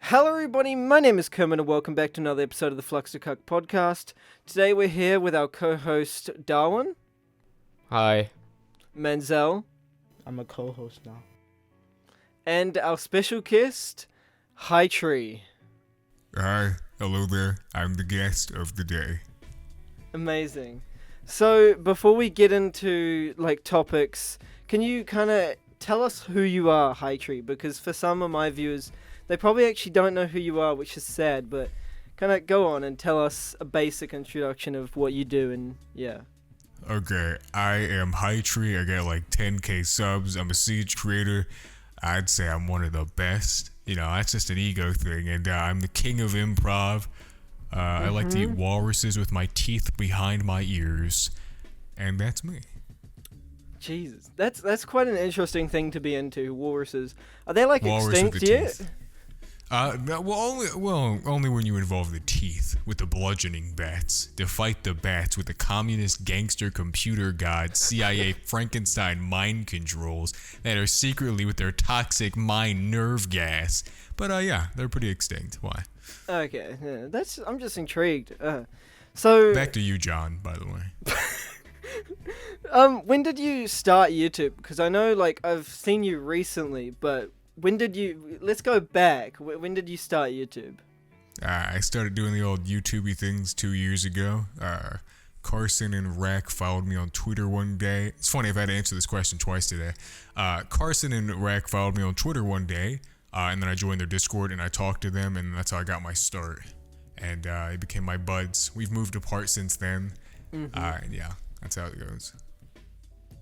Hello everybody, my name is Kermit and welcome back to another episode of the Fluxtacuck podcast. Today we're here with our co-host Darwin. Hi. Menzel. I'm a co-host now. And our special guest, Hightree. Hi, hello there. I'm the guest of the day. Amazing. So before we get into topics, can you kind of tell us who you are, Hightree? Because for some of my viewers, they probably actually don't know who you are, which is sad, but kind of go on and tell us a basic introduction of what you do and yeah. Okay, I am Hightree. I got like 10k subs. I'm a siege creator. I'd say I'm one of the best. You know, that's just an ego thing. And I'm the king of improv. I like to eat walruses with my teeth behind my ears. And that's me. Jesus, that's quite an interesting thing to be into, walruses. Are they Walrus extinct yet? Only when you involve the teeth with the bludgeoning bats to fight the bats with the communist gangster computer god CIA Frankenstein mind controls that are secretly with their toxic mind nerve gas. But yeah, they're pretty extinct. Why? Okay, yeah, I'm just intrigued. So back to you, John. By the way. When did you start YouTube? Because I know I've seen you recently, but when did you? Let's go back. When did you start YouTube? I started doing the old YouTubey things 2 years ago. Carson and Rack followed me on Twitter one day. It's funny, I've had to answer this question twice today. Carson and Rack followed me on Twitter one day, and then I joined their Discord and I talked to them, and that's how I got my start. And they became my buds. We've moved apart since then. And yeah, that's how it goes.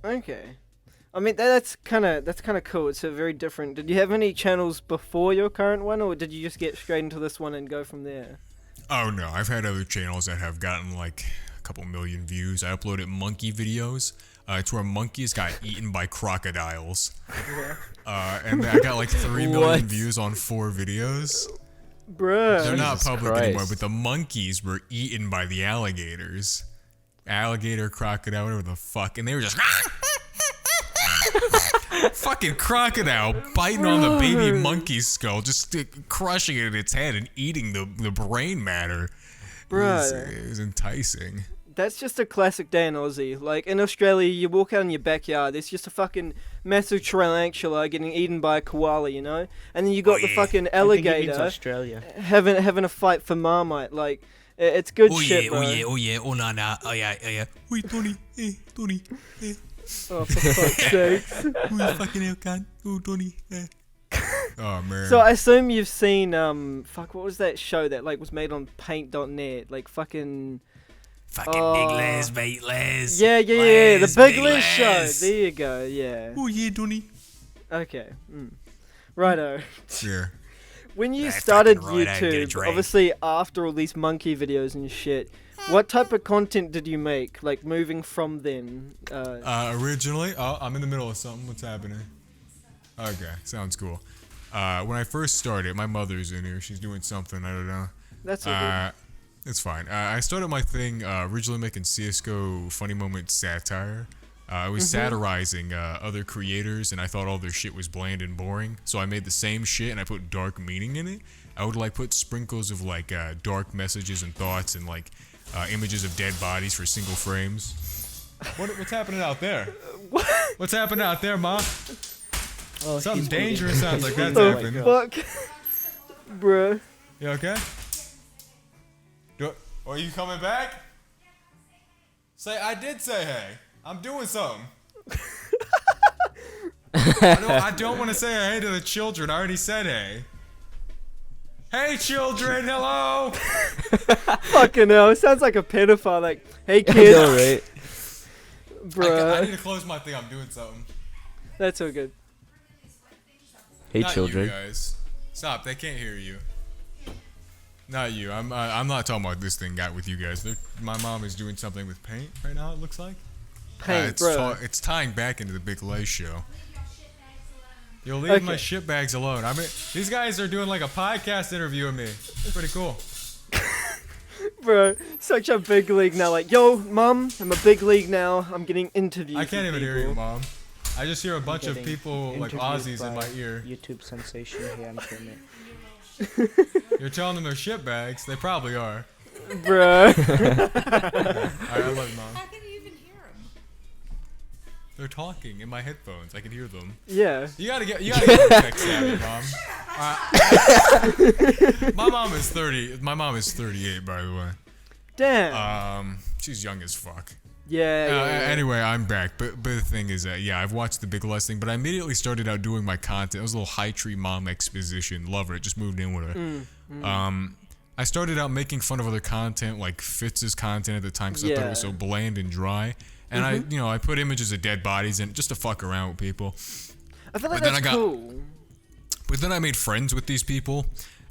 Okay. I mean, that's kind of cool. It's a very different. Did you have any channels before your current one, or did you just get straight into this one and go from there? Oh no, I've had other channels that have gotten like a couple million views. I uploaded monkey videos. It's where monkeys got eaten by crocodiles. And I got like 3 million views on 4 videos. Bruh. They're not Jesus public Christ. anymore, but the monkeys were eaten by the alligators. Alligator, crocodile, whatever the fuck. And they were just... fucking crocodile biting on the baby monkey's skull, just crushing it in its head and eating the brain matter. Bruh. It was enticing. That's just a classic day in Aussie. Like, in Australia, you walk out in your backyard, there's just a fucking massive tarantula getting eaten by a koala, you know? And then you got the fucking alligator Australia. having a fight for Marmite. Like, it's good shit, bro. Oh yeah. Oi, Tony, hey, Tony, hey. Oh, for fuck's sake. Fucking hell, can. Oh, Tony, hey. Oh, man. So I assume you've seen, what was that show that, was made on paint.net? Fucking Big Les, mate, Les. Yeah, the Big Les show. There you go, yeah. Oh, yeah, Tony. Okay, righto. Yeah. When you started YouTube, obviously after all these monkey videos and shit, what type of content did you make, moving from then? Originally, I'm in the middle of something. What's happening? Okay, sounds cool. When I first started, my mother's in here. She's doing something. I don't know. That's all good. It's fine. I started my thing originally making CSGO funny moment satire. I was satirizing other creators, and I thought all their shit was bland and boring. So I made the same shit, and I put dark meaning in it. I would put sprinkles of dark messages and thoughts and images of dead bodies for single frames. What's happening out there? What? What's happening out there, Ma? Oh, Something dangerous sounds like that's What happening. the fuck? Bruh. You okay? Are you coming back? I did say hey. I'm doing something. I don't want to say hey to the children. I already said hey. Hey, children, hello. Fucking hell, it sounds like a pedophile. Hey, I kids. know, right? Bruh. I need to close my thing. I'm doing something. That's all good. Hey, Not children. you guys. Stop. They can't hear you. Not you. I'm not talking about this thing got with you guys. My mom is doing something with paint right now, it looks like. Paint, bro. It's tying back into the Big Les show. You'll leave my shit bags alone. I mean, these guys are doing a podcast interview with me. It's pretty cool. Bro, such a big league now. Yo, Mom, I'm a big league now. I'm getting interviews. I can't even hear you, Mom. I just hear a bunch of Getting people like interviewed Aussies in by my ear. YouTube sensation here, I'm Kermit. You're telling them they're shitbags. They probably are. Bruh. I love you, Mom. How can you even hear them? They're talking in my headphones. I can hear them. Yeah. You gotta get tech savvy, Mom. My mom is 30. My mom is 38, by the way. Damn. She's young as fuck. Yeah. Anyway, I'm back. But the thing is that, yeah, I've watched the Big Les thing, but I immediately started out doing my content. It was a little Hightree mom exposition. Love her. Just moved in with her. I started out making fun of other content, like Fitz's content at the time, because I thought it was so bland and dry. And I put images of dead bodies in just to fuck around with people. I feel like that's cool. But then I made friends with these people,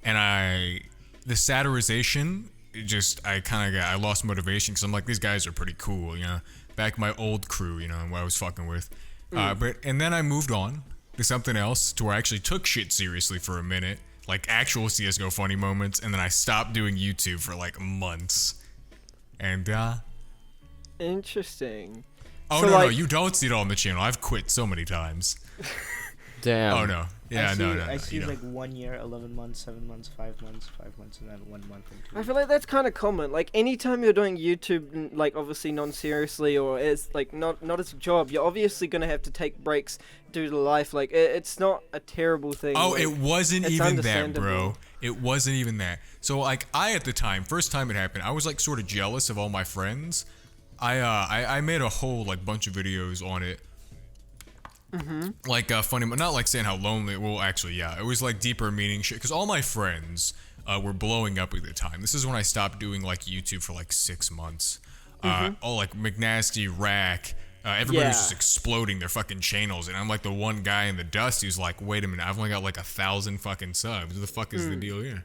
and the satirization, I lost motivation, because I'm like, these guys are pretty cool, you know. Back my old crew, you know, who I was fucking with. And then I moved on to something else, to where I actually took shit seriously for a minute, like actual CSGO funny moments, and then I stopped doing YouTube for like months. And Interesting. Oh, so no, you don't see it all on the channel. I've quit so many times. Damn. Oh, no. Yeah, no. I see like 1 year, 11 months, 7 months, 5 months, 5 months, and then 1 month and 2. I feel like that's kind of common. Like, anytime you're doing YouTube, like, obviously non-seriously, or as, like, not as a job, you're obviously going to have to take breaks due to life. Like, it's not a terrible thing. Oh, like, it wasn't it's even that, understandable. bro. It wasn't even that. So, like, at the time, first time it happened, I was, like, sort of jealous of all my friends. I made a whole, like, bunch of videos on it. Like, funny, but not like saying how lonely, well, actually, yeah, it was like deeper meaning shit, because all my friends were blowing up at the time. This is when I stopped doing like YouTube for like 6 months. All like McNasty, Rack, everybody was just exploding their fucking channels, and I'm like the one guy in the dust who's like, wait a minute, I've only got like 1,000 fucking subs. What the fuck is the deal here?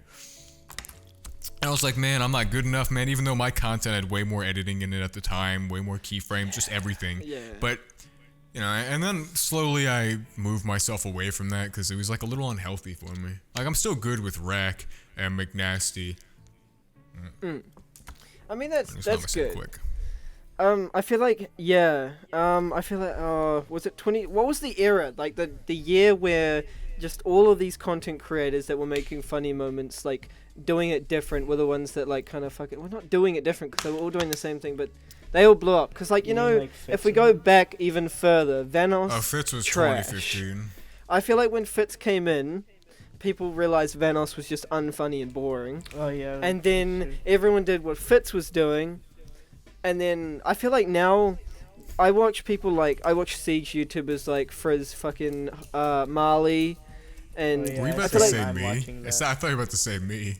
And I was like, man, I'm not good enough, man, even though my content had way more editing in it at the time, way more keyframes, just everything. Yeah. But you know, and then slowly I moved myself away from that, because it was like a little unhealthy for me. Like, I'm still good with Rack and McNasty. I mean, that's good. Quick. I feel like, was it 20, what was the era? Like, the year where just all of these content creators that were making funny moments, like, doing it different, were the ones that, like, kind of well, not doing it different, because they were all doing the same thing, but they all blew up. Because, like, you know, like if we go back even further, Vanos, Fitz was trash. 2015. I feel like when Fitz came in, people realized Vanos was just unfunny and boring. Oh yeah. And then everyone did what Fitz was doing. And then I feel like now I watch people like, I watch Siege YouTubers like Frizz, fucking Marley, and Oh, yeah. Were you about I to feel like say I'm me? watching that. I thought you were about to say me.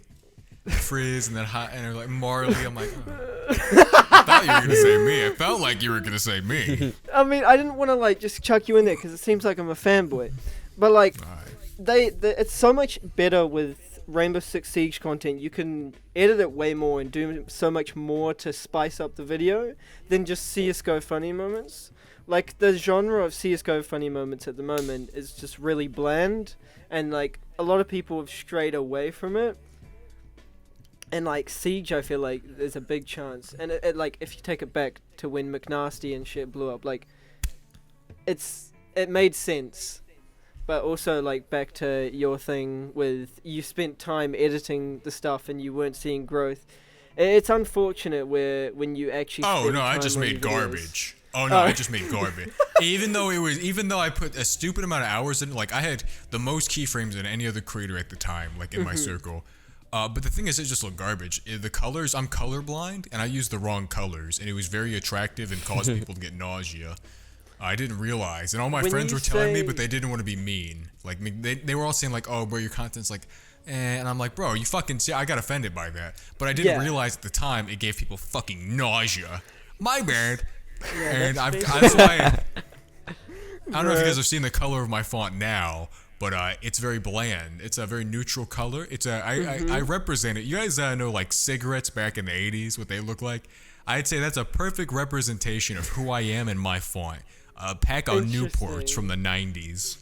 Frizz and then and they're like Marley. I'm like, oh. I thought you were gonna say me. I felt like you were gonna say me. I mean, I didn't want to like just chuck you in there because it seems like I'm a fanboy, but like it's so much better with Rainbow Six Siege content. You can edit it way more and do so much more to spice up the video than just CSGO funny moments. Like, the genre of CSGO funny moments at the moment is just really bland, and like a lot of people have strayed away from it. And like Siege, I feel like there's a big chance, and it like, if you take it back to when McNasty and shit blew up, like it made sense. But also, like, back to your thing with you spent time editing the stuff and you weren't seeing growth. It's unfortunate when you actually. Oh no, I spend just time on made your videos. garbage. Oh no, I just made garbage. Even though I put a stupid amount of hours in, like I had the most keyframes than any other creator at the time, like in my circle. But the thing is, it just looked garbage. The colors, I'm colorblind, and I used the wrong colors, and it was very attractive and caused people to get nausea. I didn't realize, and all my When friends you were telling me, say- but they didn't want to be mean. Like, they were all saying like, "Oh, bro, your content's like," and I'm like, "Bro, you fucking see." I got offended by that, but I didn't realize at the time it gave people fucking nausea. My bad. And that's why I don't know if you guys have seen the color of my font now, but it's very bland. It's a very neutral color. I represent it. You guys know like cigarettes back in the 80s, what they look like? I'd say that's a perfect representation of who I am in my font. A pack of Newports from the 90s.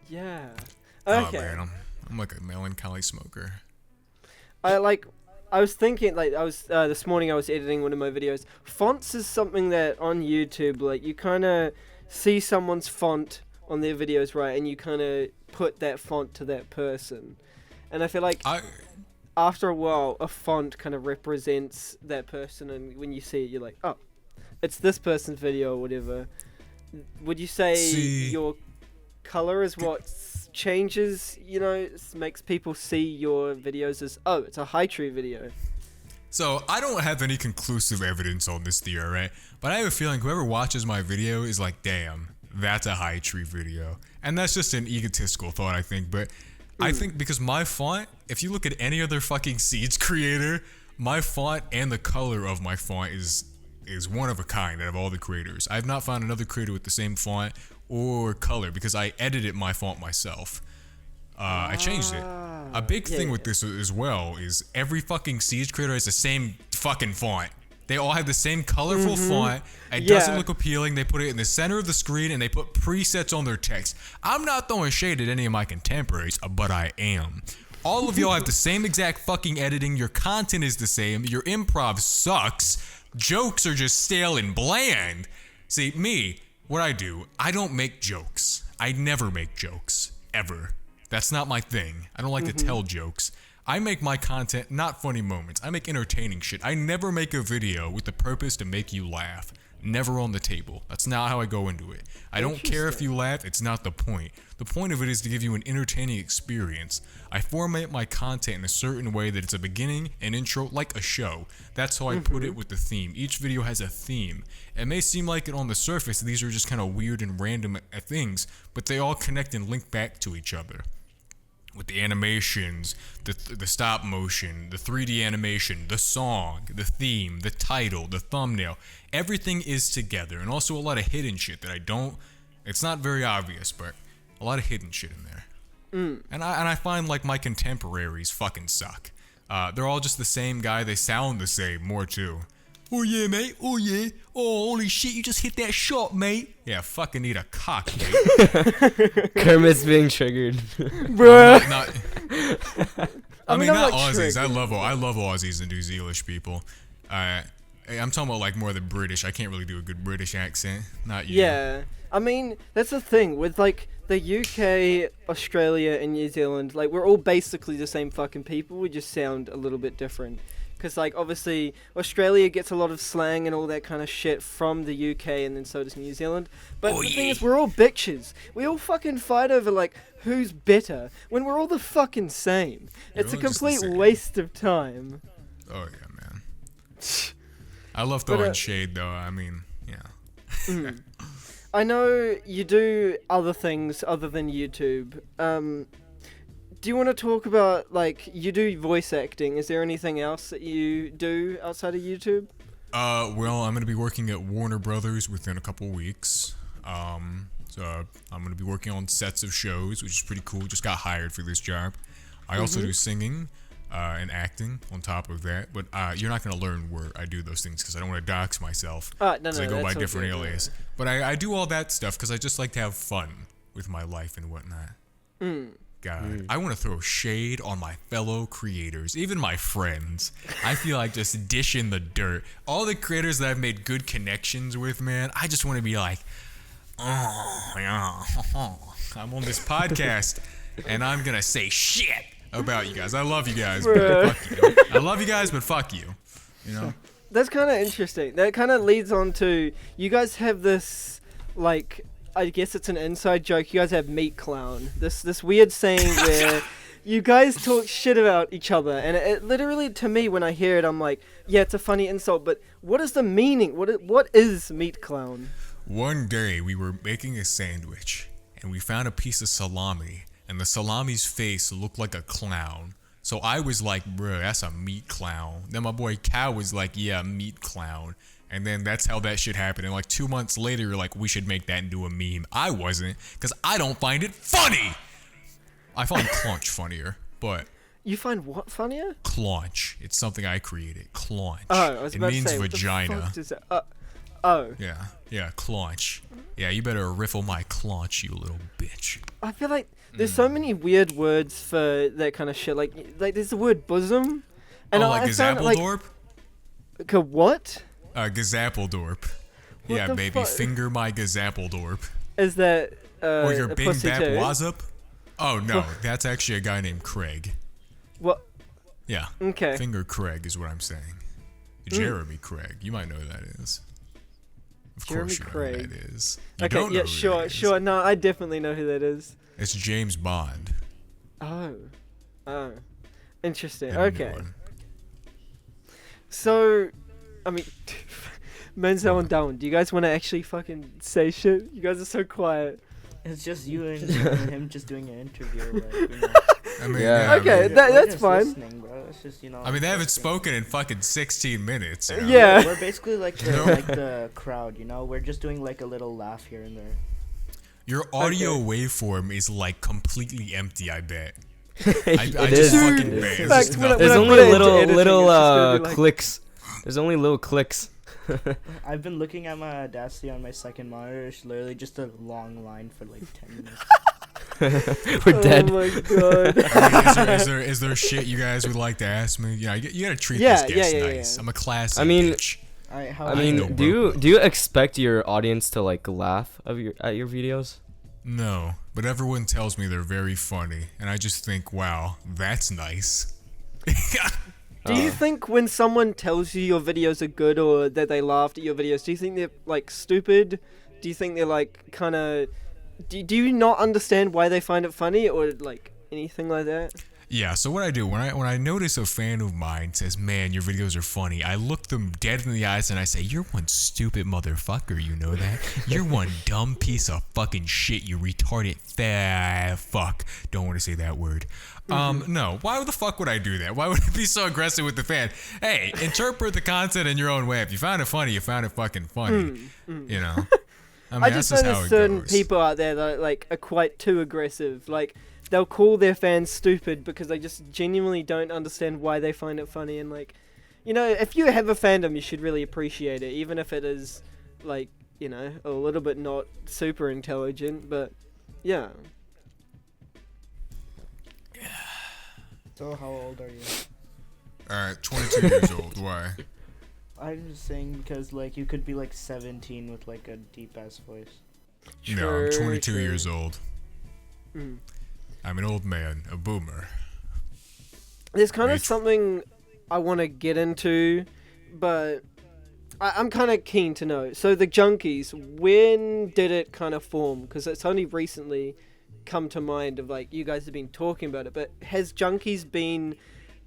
Yeah. Oh Okay. man, I'm like a melancholy smoker. I was thinking, like, this morning I was editing one of my videos. Fonts is something that on YouTube, like, you kind of see someone's font on their videos, right, and you kind of put that font to that person. And I feel like I after a while, a font kind of represents that person, and when you see it, you're like, oh, it's this person's video or whatever. Would you say your color is what changes, makes people see your videos as, oh, it's a Hightree video? So, I don't have any conclusive evidence on this theory, right? But I have a feeling whoever watches my video is like, damn, that's a Hightree video. And that's just an egotistical thought, I think. But I think because my font, if you look at any other fucking Seeds creator, my font and the color of my font is one of a kind out of all the creators. I've not found another creator with the same font or color because I edited my font myself. I changed it. A big thing with this as well is every fucking Siege creator has the same fucking font. They all have the same colorful font. It doesn't look appealing. They put it in the center of the screen and they put presets on their text. I'm not throwing shade at any of my contemporaries, but I am. All of y'all have the same exact fucking editing. Your content is the same. Your improv sucks. Jokes are just stale and bland. See, me, what I do, I don't make jokes. I never make jokes. Ever. That's not my thing. I don't like to tell jokes. I make my content not funny moments. I make entertaining shit. I never make a video with the purpose to make you laugh. Never on the table. That's not how I go into it. I don't care if you laugh. It's not the point. The point of it is to give you an entertaining experience. I format my content in a certain way that it's a beginning, an intro, like a show. That's how I put it with the theme. Each video has a theme. It may seem like it on the surface, these are just kind of weird and random things, but they all connect and link back to each other. With the animations, the stop motion, the 3D animation, the song, the theme, the title, the thumbnail, everything is together. And also a lot of hidden shit that it's not very obvious, but a lot of hidden shit in there. And I find like my contemporaries fucking suck. They're all just the same guy, they sound the same, more too. Oh yeah, mate, oh yeah, oh holy shit, you just hit that shot, mate. Yeah, fucking need a cock, mate. Kermit's being triggered. Bruh. I mean, not like Aussies. triggered. I love Aussies and New Zealand people. I'm talking about like more the British. I can't really do a good British accent. Not you. Yeah. I mean, that's the thing with like the UK, Australia, and New Zealand. Like, we're all basically the same fucking people. We just sound a little bit different. Because, like, obviously, Australia gets a lot of slang and all that kind of shit from the UK, and then so does New Zealand. But the thing is, we're all bitches. We all fucking fight over, like, who's better, when we're all the fucking same. It's a complete waste of time. Oh, yeah, man. I love throwing shade, though. I mean, yeah. I know you do other things other than YouTube. Do you want to talk about, like, you do voice acting? Is there anything else that you do outside of YouTube? Well, I'm going to be working at Warner Brothers within a couple weeks. So I'm going to be working on sets of shows, which is pretty cool. Just got hired for this job. I also do singing and acting on top of that. But you're not going to learn where I do those things because I don't want to dox myself. No, I go by different alias. But I do all that stuff because I just like to have fun with my life and whatnot. God, I want to throw shade on my fellow creators, even my friends. I feel like just dishing the dirt. All the creators that I've made good connections with, man, I just want to be like, oh, yeah, I'm on this podcast, and I'm going to say shit about you guys. I love you guys, but fuck you. I love you guys, but fuck you. You know? That's kind of interesting. That kind of leads on to, you guys have this, like, I guess it's an inside joke. You guys have meat clown. This weird saying where you guys talk shit about each other, and it literally, to me, when I hear it, I'm like, yeah, it's a funny insult, but what is the meaning? What is meat clown? One day we were making a sandwich, and we found a piece of salami, and the salami's face looked like a clown. So I was like, bruh, that's a meat clown. Then my boy Cal was like, yeah, meat clown. And then that's how that shit happened. And like 2 months later, you're like, we should make that into a meme. I wasn't, because I don't find it funny. I find claunch funnier, but... You find what funnier? Claunch. It's something I created. Claunch. Oh, I was about it means to say, vagina. What the fuck does that... oh. Yeah, claunch. Yeah, you better riffle my claunch, you little bitch. I feel like there's so many weird words for that kind of shit. Like there's the word bosom. And like Gazappledorp? Like, what? Gazappledorp. What Yeah, the baby, finger my Gazappledorp. Is that Or your a Bing pussy Bap too? Wazup? Oh, no, that's actually a guy named Craig. What? Yeah. Okay. Finger Craig is what I'm saying. Jeremy Craig. You might know who that is. Of Jeremy course you know Craig. who that is. You Okay, don't know yeah, who sure, that is. sure. No, I definitely know who that is. It's James Bond. Oh. Interesting. the new Okay. one. So, I mean, Menzel and Darwin, do you guys want to actually fucking say shit? You guys are so quiet. It's just you and him just doing an interview. Like, you know. I mean, Yeah. Okay, I mean, that's We're just fine. listening, bro. It's just, you know. I mean, they haven't listening. spoken in fucking 16 minutes. You know? Yeah. We're basically like the crowd, you know. We're just doing like a little laugh here and there. Your audio Okay. waveform is like completely empty, I bet. It I is. just fucking Dude, bet. It's fact, just when I- nothing. There's when I only put it into little editing, little it's just gonna be like- clicks. There's only little clicks. I've been looking at my Audacity on my second monitor. It's literally just a long line for like 10 minutes. We're dead. Oh my god. I mean, is there shit you guys would like to ask me? Yeah, you gotta treat Yeah, this guest yeah, yeah, nice. yeah. I'm a classy I mean- bitch. Alright, how I I mean, know, do you expect your audience to like laugh at your videos? No, but everyone tells me they're very funny, and I just think, wow, that's nice. Do you think when someone tells you your videos are good or that they laughed at your videos, do you think they're like stupid? Do you think they're like kind of? Do you not understand why they find it funny or like anything like that? Yeah, so what I do when I notice a fan of mine says, "Man, your videos are funny," I look them dead in the eyes and I say, "You're one stupid motherfucker, you know that? You're one dumb piece of fucking shit, you retarded fuck." Don't want to say that word. No. Why the fuck would I do that? Why would I be so aggressive with the fan? Hey, interpret the content in your own way. If you found it funny, you found it fucking funny. You know. I mean, I that's just know how there's it certain goes. people out there that like are quite too aggressive. Like they'll call their fans stupid because they just genuinely don't understand why they find it funny. And like, you know, if you have a fandom, you should really appreciate it, even if it is like, you know, a little bit not super intelligent. But yeah. So how old are you? Alright, 22 years old. Why? I'm just saying because like you could be like 17 with like a deep ass voice. No, I'm True, 22 true. years old. Mm. I'm an old man, a boomer. There's kind of Rich. something I want to get into, but I'm kind of keen to know. So the Junkies, when did it kind of form? Because it's only recently come to mind of like you guys have been talking about it, but has Junkies been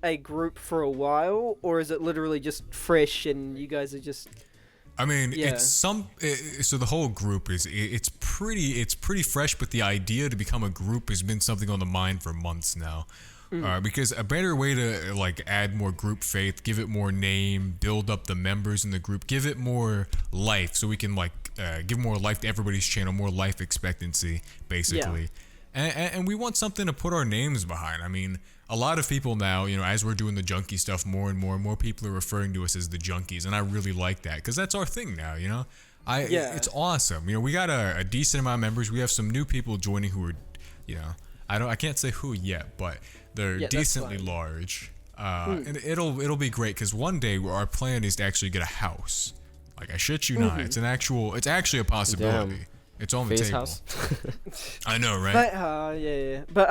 a group for a while, or is it literally just fresh and you guys are just... I mean, Yeah. it's so the whole group it's pretty fresh, but the idea to become a group has been something on the mind for months now. Because a better way to like add more group faith, give it more name, build up the members in the group, give it more life, so we can like give more life to everybody's channel, more life expectancy, basically. And we want something to put our names behind. I mean, a lot of people now, you know, as we're doing the junkie stuff more and more people are referring to us as the Junkies, and I really like that because that's our thing now, you know. Yeah. It's awesome. You know, we got a decent amount of members. We have some new people joining who are, you know, I can't say who yet, but they're Yeah, that's decently fine. large. And it'll be great because one day our plan is to actually get a house. Like I shit you not, it's actually a possibility. Damn. It's on the Face table. house. I know, right? But, yeah. But,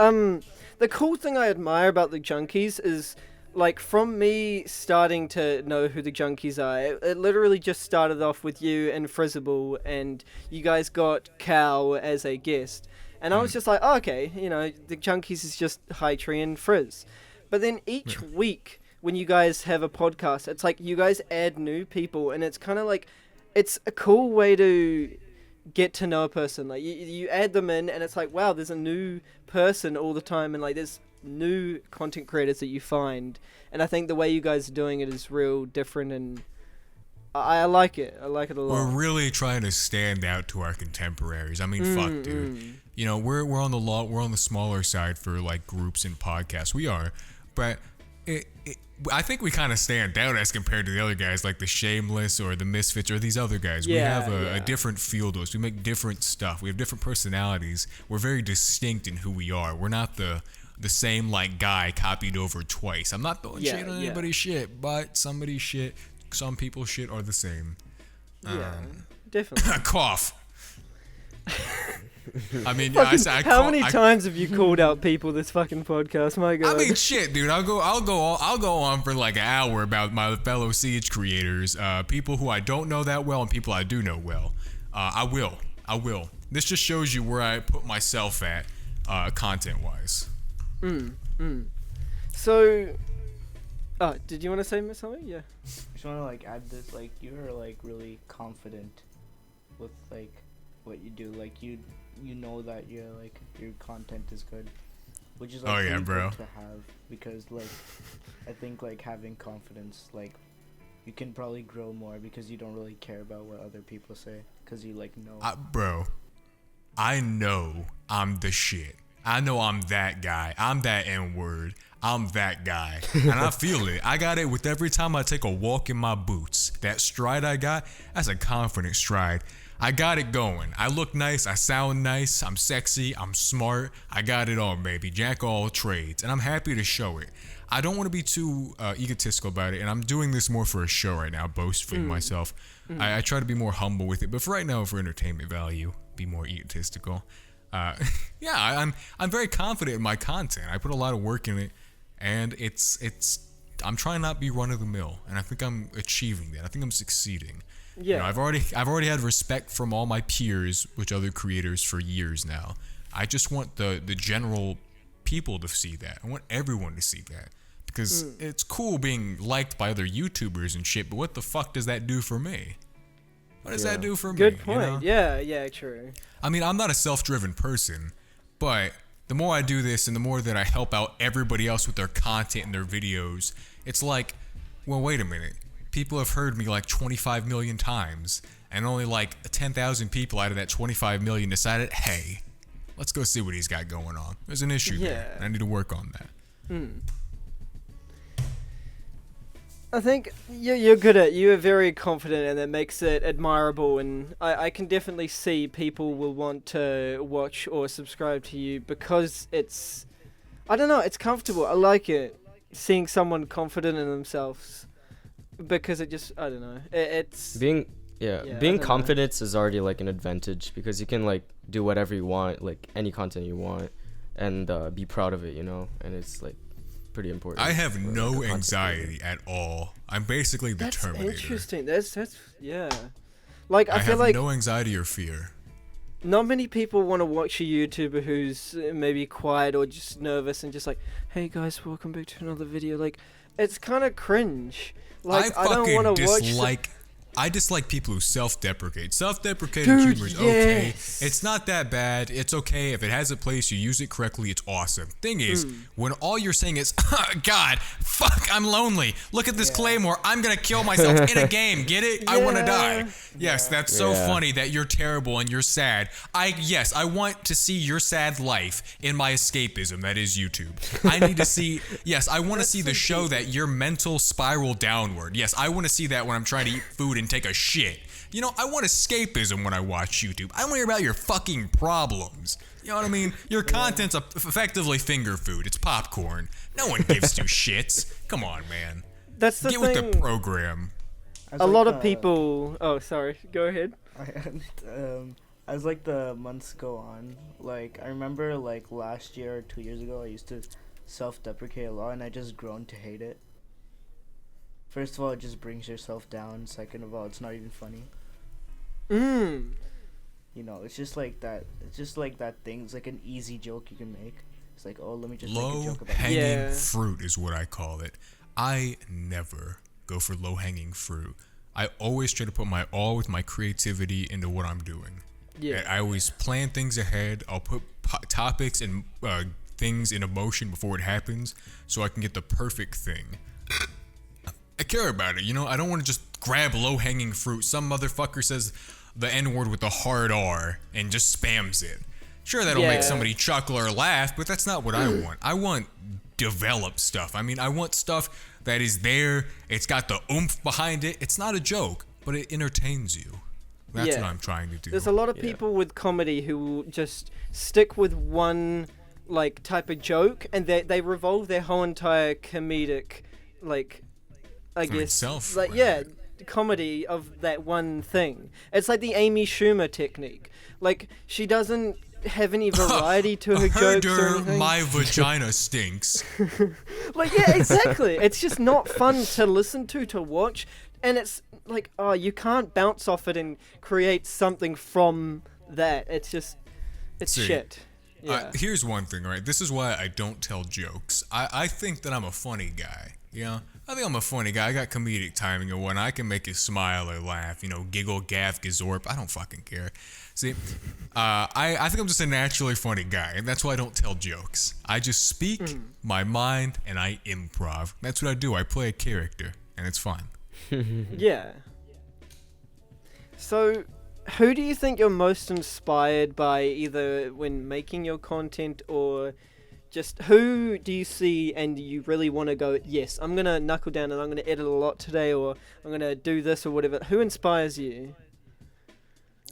the cool thing I admire about the Junkies is, like, from me starting to know who the Junkies are, it literally just started off with you and Frizzable, and you guys got Cal as a guest. And I was just like, oh, okay, you know, the Junkies is just Hightree and Frizz. But then each week, when you guys have a podcast, it's like you guys add new people, and it's kind of like, it's a cool way to get to know a person. Like you add them in and it's like, wow, there's a new person all the time, and like there's new content creators that you find, and I think the way you guys are doing it is real different, and I like it. I like it a lot. We're really trying to stand out to our contemporaries. I mean, fuck, dude. You know, we're on the smaller side for like groups and podcasts. We are, but I think we kind of stand out as compared to the other guys, like the Shameless or the Misfits or these other guys. We Yeah, have a yeah. different feel to us. We make different stuff. We have different personalities. We're very distinct in who we are. We're not the same like guy copied over twice. I'm not throwing Yeah, shit on yeah. anybody's shit, but somebody's shit, some people's shit are the same. Yeah, definitely. Cough. I mean, Fucking, I how many times have you called out people this fucking podcast? My God. I mean, shit, dude. I'll go on for like an hour about my fellow Siege creators, people who I don't know that well and people I do know well. I will. This just shows you where I put myself at, content-wise. So, did you want to say something? Yeah. I just want to like add this, like you're like really confident with like what you do, like you know that you're like your content is good, which is like really bro. good to have, because like I think like having confidence, like you can probably grow more because you don't really care about what other people say, because you like know. Bro, I know I'm the shit. I know I'm that guy. I'm that N-word. I'm that guy. And I feel it. I got it with every time I take a walk in my boots. That stride I got, that's a confident stride. I got it going. I look nice. I sound nice. I'm sexy. I'm smart. I got it all, baby. Jack of all trades. And I'm happy to show it. I don't want to be too egotistical about it. And I'm doing this more for a show right now, boasting myself. I try to be more humble with it. But for right now, for entertainment value, be more egotistical. Yeah, I'm very confident in my content. I put a lot of work in it, and I'm trying not to be run of the mill, and I think I'm achieving that. I think I'm succeeding. Yeah. You know, I've already had respect from all my peers, which other creators, for years now. I just want the general people to see that. I want everyone to see that, because it's cool being liked by other YouTubers and shit. But what the fuck does that do for me? What does that do for me? Good point. You know? Yeah, true. I mean, I'm not a self-driven person, but the more I do this and the more that I help out everybody else with their content and their videos, it's like, well, wait a minute. People have heard me like 25 million times, and only like 10,000 people out of that 25 million decided, hey, let's go see what he's got going on. There's an issue there, and I need to work on that. I think you're good at. You are very confident, and that makes it admirable. And I can definitely see people will want to watch or subscribe to you because it's, I don't know, it's comfortable. I like it, seeing someone confident in themselves, because it just, I don't know, it's Being I don't confident is already like an advantage, because you can like do whatever you want, like any content you want, and be proud of it, you know. And it's like pretty important. I have for, no like, a content anxiety at all. I'm basically the That's Terminator. interesting. That's yeah. Like I I feel have like no anxiety or fear. not many people want to watch a YouTuber who's maybe quiet or just nervous and just like, hey guys, welcome back to another video. Like, it's kind of cringe. Like, I don't want to watch. I dislike people who self-deprecate. Self-deprecating Dude, humor is okay. yes. It's not that bad. It's okay. If it has a place, you use it correctly, it's awesome. Thing is, when all you're saying is, God, fuck, I'm lonely. Look at this claymore. I'm going to kill myself in a game. Get it? I want to die. Yes, that's so funny that you're terrible and you're sad. Yes, I want to see your sad life in my escapism, that is YouTube. I need to see, yes, I want to see the show that your mental spiral downward. Yes, I want to see that when I'm trying to eat food and take a shit. You know, I want escapism when I watch YouTube. I want to hear about your fucking problems. You know what I mean? Your content's effectively finger food. It's popcorn. No one gives two shits. Come on, man. That's the Get thing. with the program. A lot of people. Oh, sorry. Go ahead. As like the months go on, like I remember like last year or 2 years ago, I used to self-deprecate a lot, and I just grown to hate it. First of all, it just brings yourself down. Second of all, it's not even funny. You know, it's just like that. It's just like that thing. It's like an easy joke you can make. It's like, oh, let me just make a joke about it. Low-hanging fruit is what I call it. I never go for low-hanging fruit. I always try to put my all with my creativity into what I'm doing. Yeah. I always plan things ahead. I'll put topics and things in motion before it happens, so I can get the perfect thing. I care about it, you know? I don't want to just grab low-hanging fruit. Some motherfucker says the N-word with a hard R and just spams it. Sure, that'll make somebody chuckle or laugh, but that's not what I want. I want developed stuff. I mean, I want stuff that is there. It's got the oomph behind it. It's not a joke, but it entertains you. That's what I'm trying to do. There's a lot of people with comedy who will just stick with one like type of joke, and they revolve their whole entire comedic, like, I guess, itself, like comedy of that one thing. It's like the Amy Schumer technique. Like, she doesn't have any variety to her jokes or anything. My vagina stinks. Like, yeah, exactly. It's just not fun to listen to watch, and it's like, oh, you can't bounce off it and create something from that. It's just, it's See, shit. Yeah. Here's one thing, right? This is why I don't tell jokes. I think that I'm a funny guy, you know? I think I'm a funny guy. I got comedic timing, and when I can make you smile or laugh, you know, giggle, gaff, gazorp, I don't fucking care. See, I think I'm just a naturally funny guy, and that's why I don't tell jokes. I just speak my mind, and I improv. That's what I do. I play a character, and it's fun. Yeah. So, who do you think you're most inspired by, either when making your content, or just who do you see and you really want to go, yes, I'm going to knuckle down and I'm going to edit a lot today, or I'm going to do this or whatever? Who inspires you?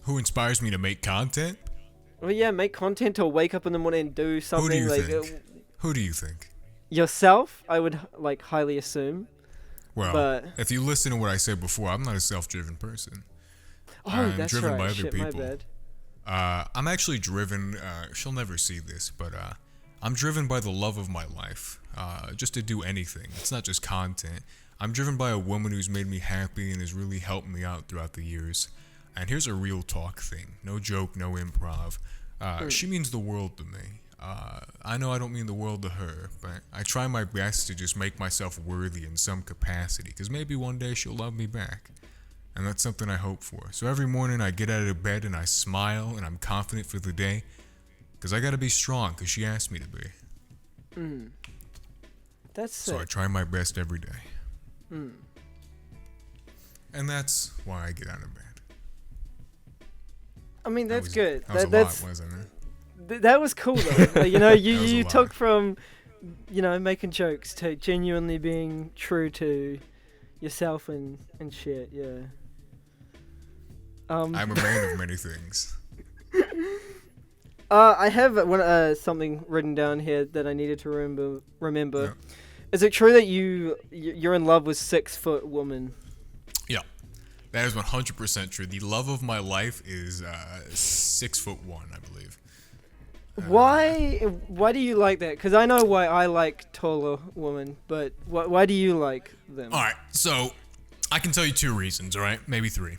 Who inspires me to make content? Well, yeah, make content or wake up in the morning and do something. Who do you like think? Who do you think? Yourself, I would like highly assume. Well, but if you listen to what I said before, I'm not a self-driven person. Oh, I'm that's driven right. by other Shit, people. my bad. I'm actually driven, she'll never see this, but I'm driven by the love of my life, just to do anything. It's not just content. I'm driven by a woman who's made me happy and has really helped me out throughout the years. And here's a real talk thing. No joke, no improv. She means the world to me. I know I don't mean the world to her, but I try my best to just make myself worthy in some capacity, because maybe one day she'll love me back. And that's something I hope for. So every morning I get out of bed and I smile and I'm confident for the day, because I gotta be strong, because she asked me to be. That's So I sick. try my best every day. And that's why I get out of bed. I mean, that's was, good. That was a That's lot, wasn't it? that was cool though. Like, you know, you That was a you lot. took from, you know, making jokes to genuinely being true to yourself and shit. Yeah. I'm a man of many things. I have something written down here that I needed to remember. Yeah. Is it true that you're in love with 6-foot woman? Yeah, that is 100% true. The love of my life is 6'1", I believe. Why do you like that? Because I know why I like taller women, but why do you like them? All right, so I can tell you 2 reasons, all right? Maybe 3.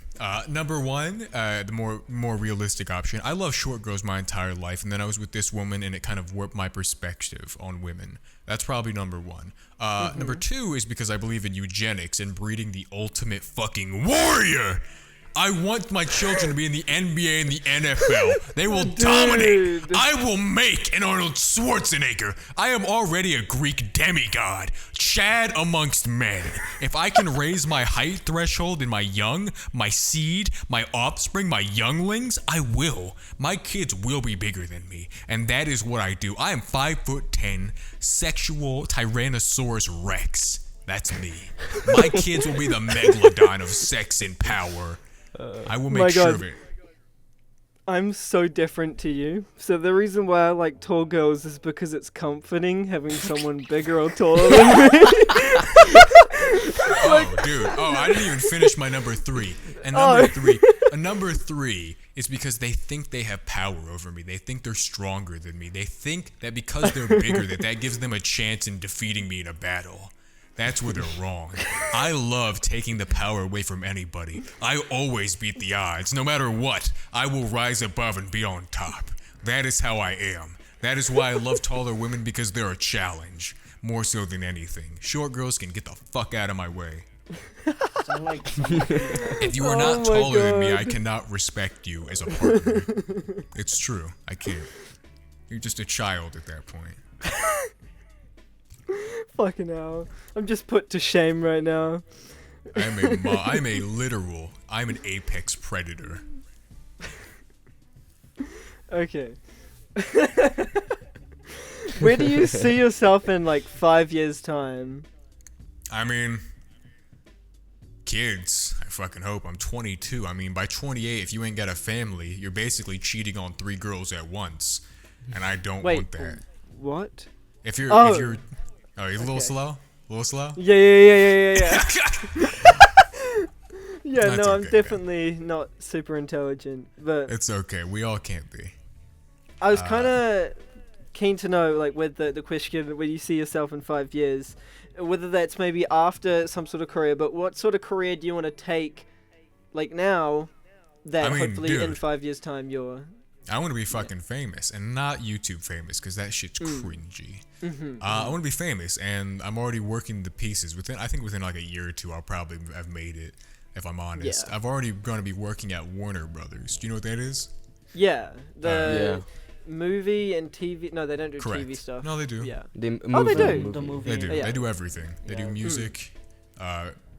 Number 1, the more realistic option. I love short girls my entire life, and then I was with this woman, and it kind of warped my perspective on women. That's probably number 1. Number 2 is because I believe in eugenics and breeding the ultimate fucking warrior. I want my children to be in the NBA and the NFL. They will dominate. I will make an Arnold Schwarzenegger. I am already a Greek demigod. Chad amongst men. If I can raise my height threshold in my young, my seed, my offspring, my younglings, I will. My kids will be bigger than me. And that is what I do. I am 5'10", sexual Tyrannosaurus Rex. That's me. My kids will be the megalodon of sex and power. I will My make sure God. of it. I'm so different to you. So the reason why I like tall girls is because it's comforting having someone bigger or taller than me. Oh, dude. Oh, I didn't even finish my number 3. And number three is because they think they have power over me. They think they're stronger than me. They think that because they're bigger, that gives them a chance in defeating me in a battle. That's where they're wrong. I love taking the power away from anybody. I always beat the odds. No matter what, I will rise above and be on top. That is how I am. That is why I love taller women, because they're a challenge. More so than anything. Short girls can get the fuck out of my way. Sound like If you are Oh not my taller than me, God. I cannot respect you as a partner. It's true. I can't. You're just a child at that point. Fucking hell. I'm just put to shame right now. I'm an apex predator. Okay. Where do you see yourself in like 5 years' time? I mean, kids. I fucking hope. I'm 22. I mean, by 28, if you ain't got a family, you're basically cheating on 3 girls at once. And I don't Wait, want that. what? If you're, Oh. you're a little Okay. slow? A little slow? Yeah. Yeah, That's no, I'm okay, definitely not super intelligent, but It's okay. We all can't be. I was kind of keen to know, like, with the question, when you see yourself in 5 years, whether that's maybe after some sort of career, but what sort of career do you want to take, like, now, that I mean, hopefully in dude, 5 years' time you're... I want to be fucking famous and not YouTube famous because that shit's cringy. I want to be famous, and I'm already working the pieces. I think within like a year or two, I'll probably have made it. If I'm honest, Yeah. I've already going to be working at Warner Brothers. Do you know what that is? Yeah, the Yeah. movie and TV... No, they don't do Correct. TV stuff. No, they do. Yeah. They move Oh, they the do. The movie. They do. Yeah. They do everything. They Yeah. do music,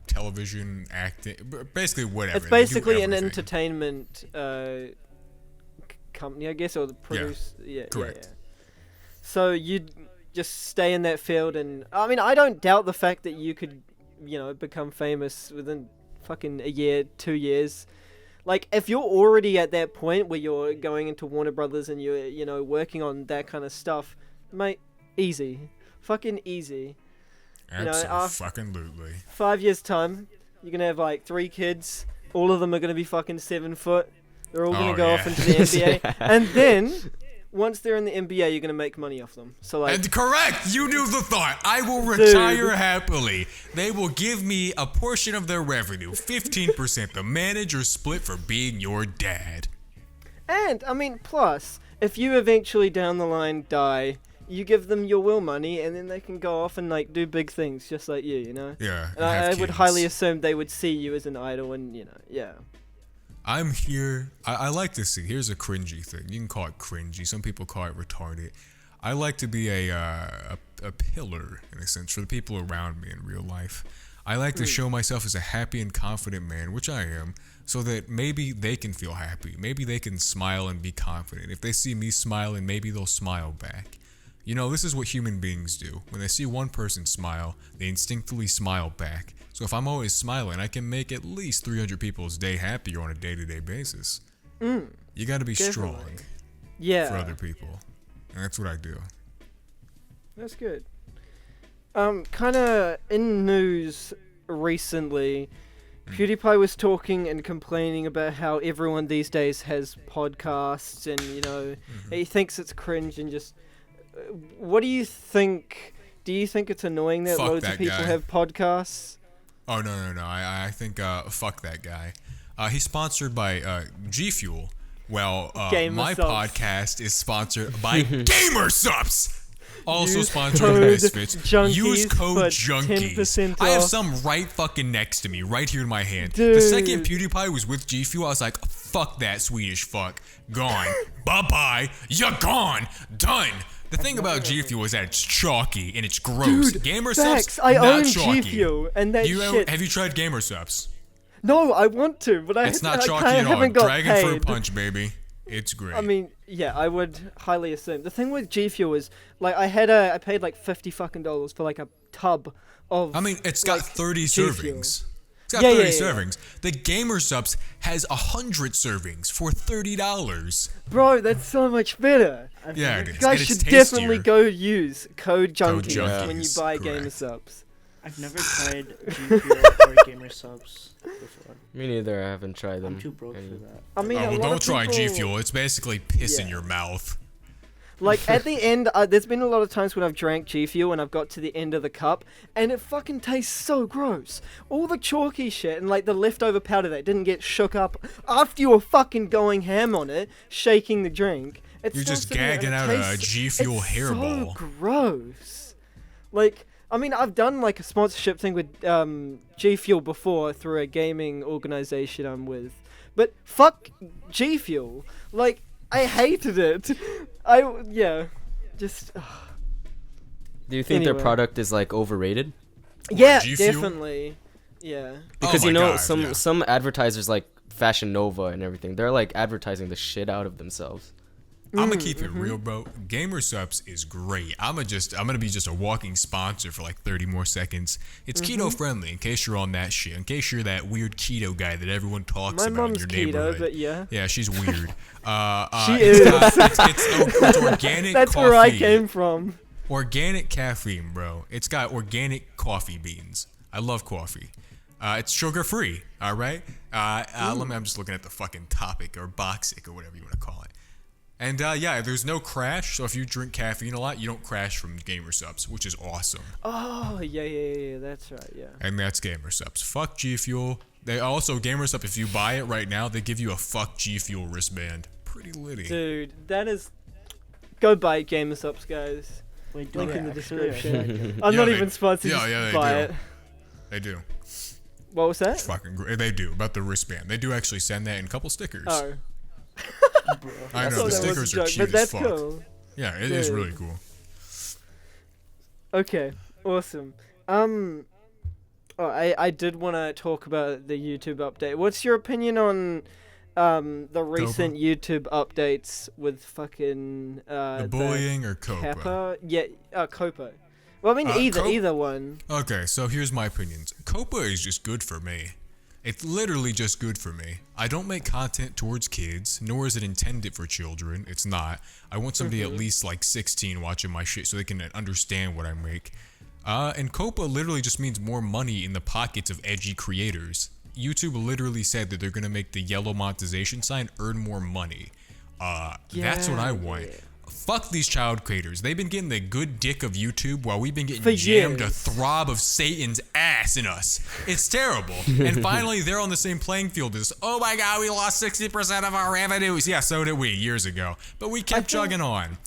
television, acting, basically whatever. It's They do basically an everything. entertainment company, I guess, or the produce. Yeah. Correct. Yeah. So you'd just stay in that field, and I mean, I don't doubt the fact that you could, become famous within fucking a year, 2 years. Like, if you're already at that point where you're going into Warner Brothers and you're, working on that kind of stuff, mate, easy. Fucking easy. Absolutely. 5 years' time, you're gonna have like 3 kids. All of them are gonna be fucking 7 foot. They're all gonna Oh, go yeah. off into the NBA, and then once they're in the NBA, you're gonna make money off them. So like, And correct, you knew the thought. I will retire happily. They will give me a portion of their revenue, 15%. The manager split for being your dad. and I mean, plus, if you eventually down the line die, you give them your will money, and then they can go off and like do big things, just like you, Yeah. And I would highly assume they would see you as an idol, and yeah. I'm here. I like to see. Here's a cringy thing. You can call it cringy. Some people call it retarded. I like to be a pillar, in a sense, for the people around me in real life. I like to show myself as a happy and confident man, which I am, so that maybe they can feel happy. Maybe they can smile and be confident. If they see me smiling, maybe they'll smile back. This is what human beings do. When they see one person smile, they instinctively smile back. So if I'm always smiling, I can make at least 300 people's day happier on a day-to-day basis. You got to be strong Yeah. for other people. And that's what I do. That's good. Kind of in news recently, PewDiePie was talking and complaining about how everyone these days has podcasts, and he thinks it's cringe and just. What do you think? Do you think it's annoying that Fuck loads that of people guy. have podcasts? Oh, no. I think, fuck that guy. He's sponsored by G Fuel. Well, Gamer my Subs. podcast is sponsored by Gamer Subs. Also Use sponsored code Misfits. Junkies Use code for Junkies. 10% I have off. some right fucking next to me, right here in my hand. Dude. The second PewDiePie was with G Fuel, I was like, fuck that Swedish fuck. Gone. Bye-bye. You're gone. Done. The thing about G Fuel is that it's chalky and it's gross. Dude, Gamer facts. Subs, I not own chalky. G Fuel, and that shit. Have you tried Gamer Subs? No, I want to, but It's not I chalky kinda at all. haven't got Dragon paid. Fruit Punch, baby. It's great. I mean, yeah, I would highly assume. The thing with G Fuel is, like, I paid like $50 fucking for like a tub of. It's got like, 30 G Fuel. servings. It's got Yeah, 30 yeah. servings. The Gamer Subs has 100 servings for $30. Bro, that's so much better. Yeah, it You is. guys And should it's definitely tastier. go use code Junkies Junkies, when you buy correct. Gamer Subs. I've never tried G Fuel or Gamer Subs before. Me neither. I haven't tried them. I'm too broke any. for that. I mean, a Well, lot don't of try G people- Fuel. It's basically piss in Yeah. your mouth. Like, at the end, there's been a lot of times when I've drank G Fuel and I've got to the end of the cup, and it fucking tastes so gross. All the chalky shit and, like, the leftover powder that didn't get shook up after you were fucking going ham on it, shaking the drink. It's You're still just sitting there and gagging it out a tastes- G Fuel it's hairball. so gross. Like, I mean, I've done, like, a sponsorship thing with G Fuel before through a gaming organization I'm with. But fuck G Fuel. Like, I hated it. Just... Do you think Anyway. their product is like overrated? yeah, G Fuel? definitely. Yeah. Because Oh my God, some yeah. some advertisers like Fashion Nova and everything, they're like advertising the shit out of themselves. I'm gonna keep it real, bro. Gamer Subs is great. I'm gonna be just a walking sponsor for like 30 more seconds. It's keto friendly in case you're on that shit. In case you're that weird keto guy that everyone talks My about in mom's your keto, neighborhood. but yeah. Yeah, she's weird. She it's is. it's organic That's coffee. where I came from. Organic caffeine, bro. It's got organic coffee beans. I love coffee. It's sugar free. All right. I'm just looking at the fucking topic or boxic or whatever you want to call it. And yeah, there's no crash. So if you drink caffeine a lot, you don't crash from gamer subs, which is awesome. Oh, yeah, that's right, yeah. And that's gamer subs. Fuck G Fuel. They also gamer sub. If you buy it right now, they give you a fuck G Fuel wristband. Pretty litty. Dude, that is... Go buy Gamersup's, guys. Wait, Link do in they the actually, or should I description. get it? I'm Yeah, not they- even sponsored, yeah, just yeah, they buy do. it. They do. What was that? It's fucking great. They do. About the wristband. They do actually send that in a couple stickers. Oh. Bro. I I know, thought the that was a stickers are joke, cute but as that's fuck. cool. Yeah, it is Dude. really cool. Okay, awesome. I did want to talk about the YouTube update. What's your opinion on the recent YouTube updates with fucking The bullying or Copa? Kappa? Yeah, Copa. Well, I mean either one. Okay, so here's my opinions. Copa is just good for me. It's literally just good for me. I don't make content towards kids, nor is it intended for children. It's not. I want somebody at least like 16 watching my shit so they can understand what I make. And Copa literally just means more money in the pockets of edgy creators. YouTube literally said that they're gonna make the yellow monetization sign earn more money. That's what I want. Yeah. Fuck these child creators. They've been getting the good dick of YouTube while we've been getting For jammed a years. throb of Satan's ass in us. It's terrible. And finally, they're on the same playing field as, oh my god, we lost 60% of our revenues. Yeah, so did we years ago. But we kept think- chugging on.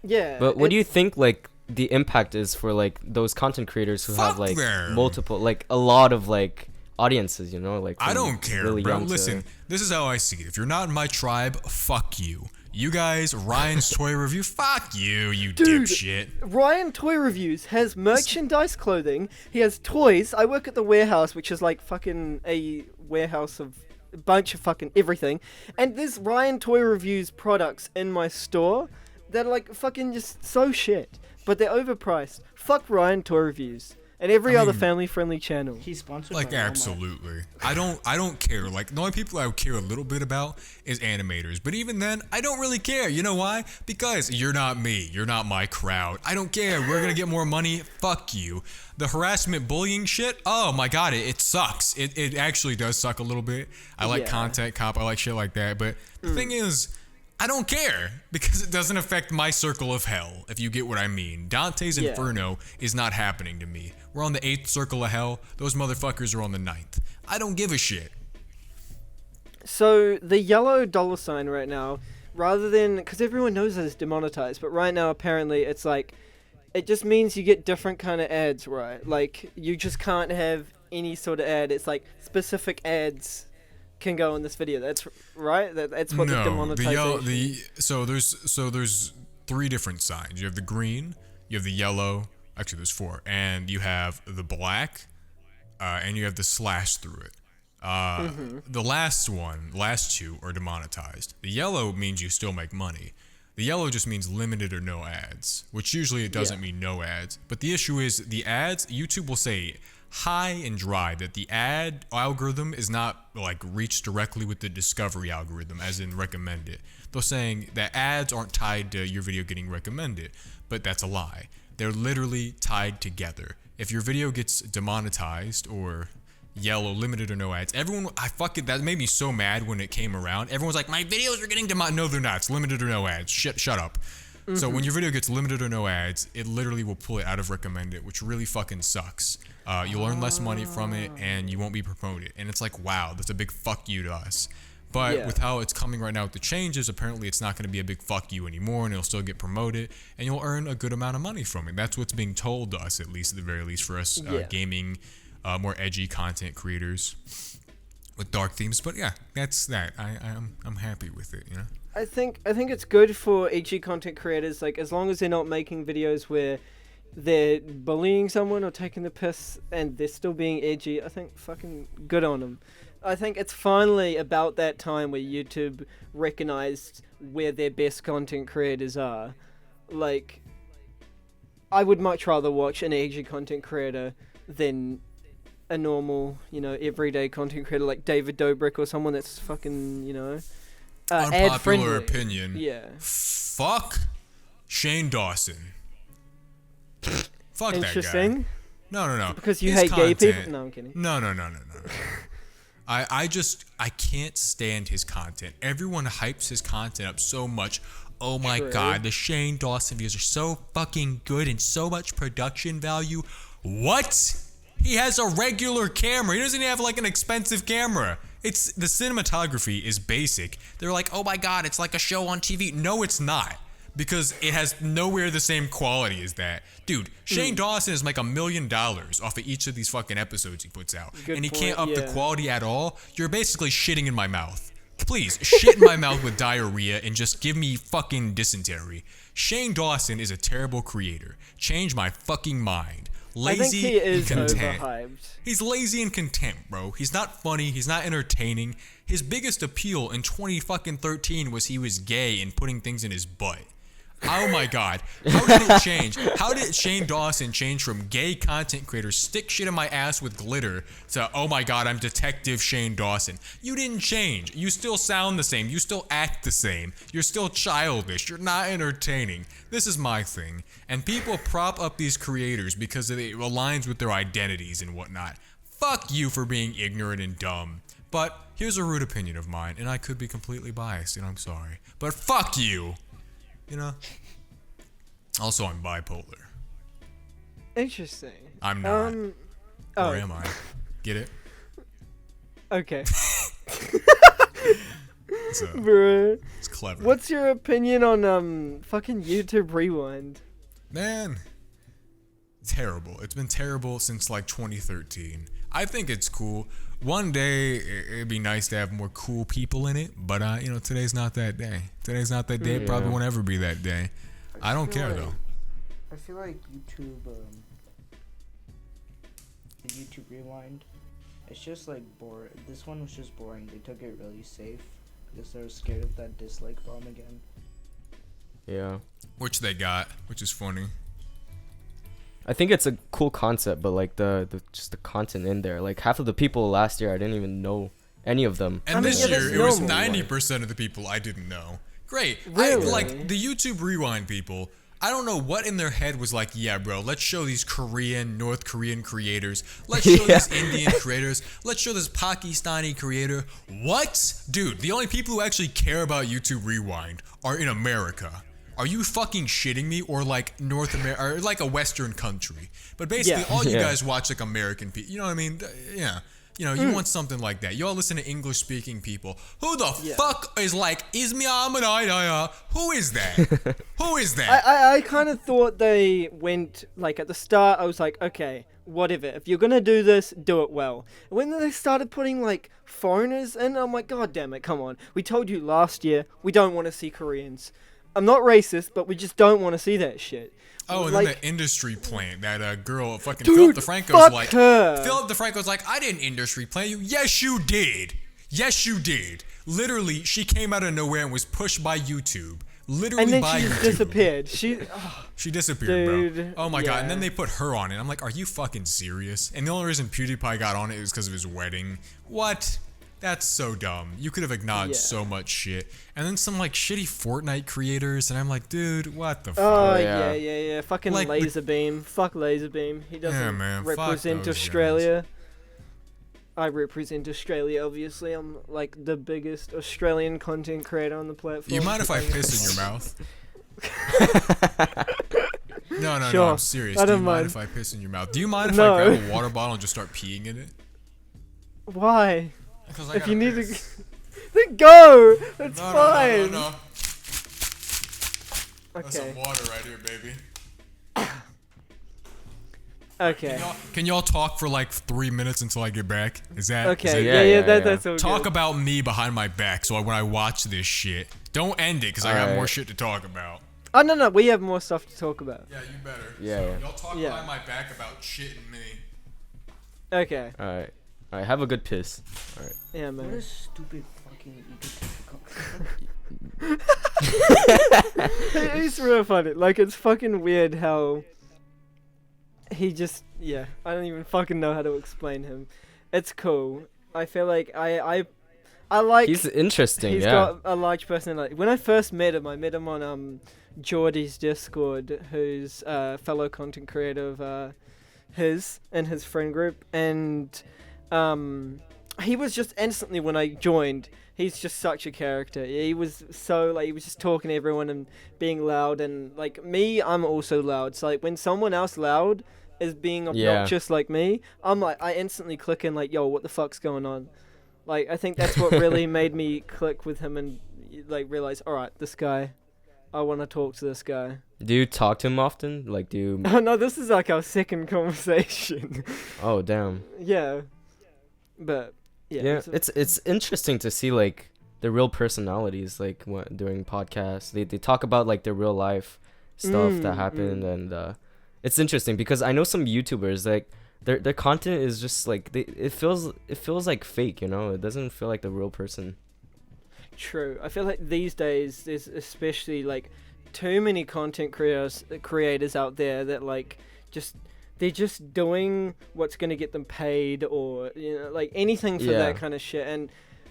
Yeah. But what do you think like the impact is for like those content creators who have Fuck like them. multiple, like a lot of like audiences, you know, like I from don't care, really bro. young to- Listen, this is how I see it. If you're not in my tribe, fuck you. You guys, Ryan's Toy Review, fuck you, you Dude. dipshit. Ryan Toy Reviews has merchandise clothing. He has toys. I work at the warehouse, which is like fucking a warehouse of a bunch of fucking everything. And there's Ryan Toy Reviews products in my store that are like fucking just so shit. But they're overpriced. Fuck Ryan Toy Reviews. And every I other mean- family-friendly channel. He's sponsored Like by Walmart. absolutely. I don't care. Like the only people I would care a little bit about is animators. But even then, I don't really care. You know why? Because you're not me. You're not my crowd. I don't care. We're gonna get more money. Fuck you. The harassment bullying shit, oh my god, it sucks. It actually does suck a little bit. I like Yeah. content cop, I like shit like that. But the thing is, I don't care because it doesn't affect my circle of hell, if you get what I mean. Dante's Yeah. Inferno is not happening to me. We're on the 8th circle of hell. Those motherfuckers are on the 9th. I don't give a shit. So the yellow dollar sign right now, rather than, because everyone knows that it's demonetized, but right now apparently it's like, it just means you get different kind of ads, right? Like you just can't have any sort of ad. It's like specific ads can go in this video. That's right. That's what the No, demonetization. so there's 3 different signs. You have the green, you have the yellow. Actually, there's 4, and you have the black, and you have the slash through it. The last 2 are demonetized. The yellow means you still make money. The yellow just means limited or no ads, which usually it doesn't mean no ads. But the issue is the ads, YouTube will say high and dry that the ad algorithm is not like reached directly with the discovery algorithm, as in recommended. They're saying that ads aren't tied to your video getting recommended, but that's a lie. They're literally tied together. If your video gets demonetized or yellow, limited or no ads, that made me so mad when it came around. Everyone's like, my videos are getting demonetized. No, they're not. It's limited or no ads. Shut up. So when your video gets limited or no ads, it literally will pull it out of recommended, which really fucking sucks. You'll earn less money from it and you won't be promoted. And it's like, wow, that's a big fuck you to us. But Yeah. with how it's coming right now with the changes, apparently it's not going to be a big fuck you anymore, and it'll still get promoted, and you'll earn a good amount of money from it. That's what's being told to us, at least at the very least, for us Yeah. gaming, more edgy content creators with dark themes. But yeah, that's that. I'm happy with it. You know. I think it's good for edgy content creators, like as long as they're not making videos where they're bullying someone or taking the piss and they're still being edgy. I think fucking good on them. I think it's finally about that time where YouTube recognized where their best content creators are. Like, I would much rather watch an edgy content creator than a normal, everyday content creator like David Dobrik or someone that's fucking, Unpopular ad-friendly. opinion. Yeah. Fuck Shane Dawson. Fuck that guy. Interesting. No. Because you His hate gay people? content- No, I'm kidding. No. I can't stand his content. Everyone hypes his content up so much. oh my True. god, the Shane Dawson videos are so fucking good and so much production value. What? He has a regular camera. He doesn't even have like an expensive camera. It's the cinematography is basic. They're like, oh my god, it's like a show on TV. No, it's not. Because it has nowhere the same quality as that. Dude, Shane Dawson is like $1 million off of each of these fucking episodes he puts out. Good and he point, can't up the yeah. quality at all. You're basically shitting in my mouth. Please, shit in my mouth with diarrhea and just give me fucking dysentery. Shane Dawson is a terrible creator. Change my fucking mind. Lazy I think he is and content. overhyped. He's lazy and content, bro. He's not funny. He's not entertaining. His biggest appeal in 2013 was he was gay and putting things in his butt. Oh my god. How did it change? How did Shane Dawson change from gay content creator stick shit in my ass with glitter to, oh my god, I'm Detective Shane Dawson? You didn't change. You still sound the same. You still act the same. You're still childish. You're not entertaining. This is my thing. And people prop up these creators because it aligns with their identities and whatnot. Fuck you for being ignorant and dumb. But here's a rude opinion of mine, and I could be completely biased, and I'm sorry. But fuck you! You know? Also, I'm bipolar. Interesting. I'm not. Oh, Or am I? Get it? okay. It's Bruh. clever. What's your opinion on fucking YouTube Rewind? Man, terrible. It's been terrible since like 2013. I think it's cool. One day it'd be nice to have more cool people in it, but today's not that day. Today's not that day. It probably won't ever be that day. I don't care though. I feel like YouTube, the YouTube Rewind, it's just like boring. This one was just boring. They took it really safe because they were scared of that dislike bomb again. Yeah. Which they got, which is funny. I think it's a cool concept, but like the just the content in there. Like half of the people last year, I didn't even know any of them. And I mean, this yeah, year, that's it was normal. 90% of the people I didn't know. Great. Really? Like, the YouTube Rewind people, I don't know what in their head was like, yeah, bro, let's show these Korean, North Korean creators. Let's show these Indian creators. Let's show this Pakistani creator. What? Dude, the only people who actually care about YouTube Rewind are in America. Are you fucking shitting me? Or like North America, or like a Western country. But basically, Yeah. all you Yeah. guys watch like American people. You know what I mean? Yeah. You want something like that. You all listen to English-speaking people. Who the fuck is like, Ismiamanaya? Who is that? Who is that? I kind of thought they went, like, at the start, I was like, okay, whatever. If you're gonna do this, do it well. When they started putting, like, foreigners in, I'm like, god damn it, come on. We told you last year, we don't want to see Koreans. I'm not racist, but we just don't want to see that shit. Oh, and like, then the industry plant, that girl, fucking Dude, Philip DeFranco's fuck like, her. Philip DeFranco's like, I didn't industry plant you. Yes, you did. Yes, you did. Literally, she came out of nowhere and was pushed by YouTube. Literally and then by she YouTube. just disappeared. She disappeared, bro. Dude, Oh my god. And then yeah. they put her on it. I'm like, are you fucking serious? And the only reason PewDiePie got on it was because of his wedding. What? That's so dumb. You could have acknowledged Yeah. so much shit. And then some like shitty Fortnite creators, and I'm like, dude, what the fuck? Oh, yeah. yeah. Fucking Like the- Laserbeam. Fuck Laserbeam. He doesn't man, fuck represent those Australia. I represent Australia, obviously. I'm, like, the biggest Australian content creator on the platform. You mind if I piss in your mouth? No, Sure. I'm serious. I Do you don't mind mind. if I piss in your mouth? Do you mind if No. I grab a water bottle and just start peeing in it? Why? Because I If you gotta need piss. to... Then go! It's No, fine! no. That's Okay. some water right here, baby. Okay. Can y'all talk for like 3 minutes until I get back? Is that Okay, Yeah, yeah, yeah, that's all Talk good. about me behind my back, so when I watch this shit, don't end it because I got Alright. more shit to talk about. Oh, no, we have more stuff to talk about. Yeah, you better. Yeah, So yeah. y'all talk Yeah. behind my back about shit and me. Okay. All right. Have a good piss. All right. Yeah, What man. a stupid fucking egotistical. He's real funny. Like, it's fucking weird how he just, yeah, I don't even fucking know how to explain him. It's cool. I feel like I like He's interesting. he's Yeah. got a large personality. When I first met him on Geordie's Discord, who's a fellow content creator of his and his friend group, and he was just instantly when I joined. He's just such a character. He was so like he was just talking to everyone and being loud, and like me, I'm also loud. So like when someone else loud is being obnoxious like me, I'm like I instantly click in like, yo, what the fuck's going on? Like I think that's what really made me click with him and like realize, all right, this guy, I want to talk to this guy. Do you talk to him often? Like, do you? Oh no, this is like our second conversation. Oh damn. Yeah, but Yeah, it's interesting to see like the real personalities like during podcasts. They talk about like their real life stuff that happened, and it's interesting because I know some YouTubers like their content is just like it feels like fake, you know. It doesn't feel like the real person. True. I feel like these days there's especially like too many content creators out there that like they're just doing what's gonna get them paid, or like anything for that kind of shit. And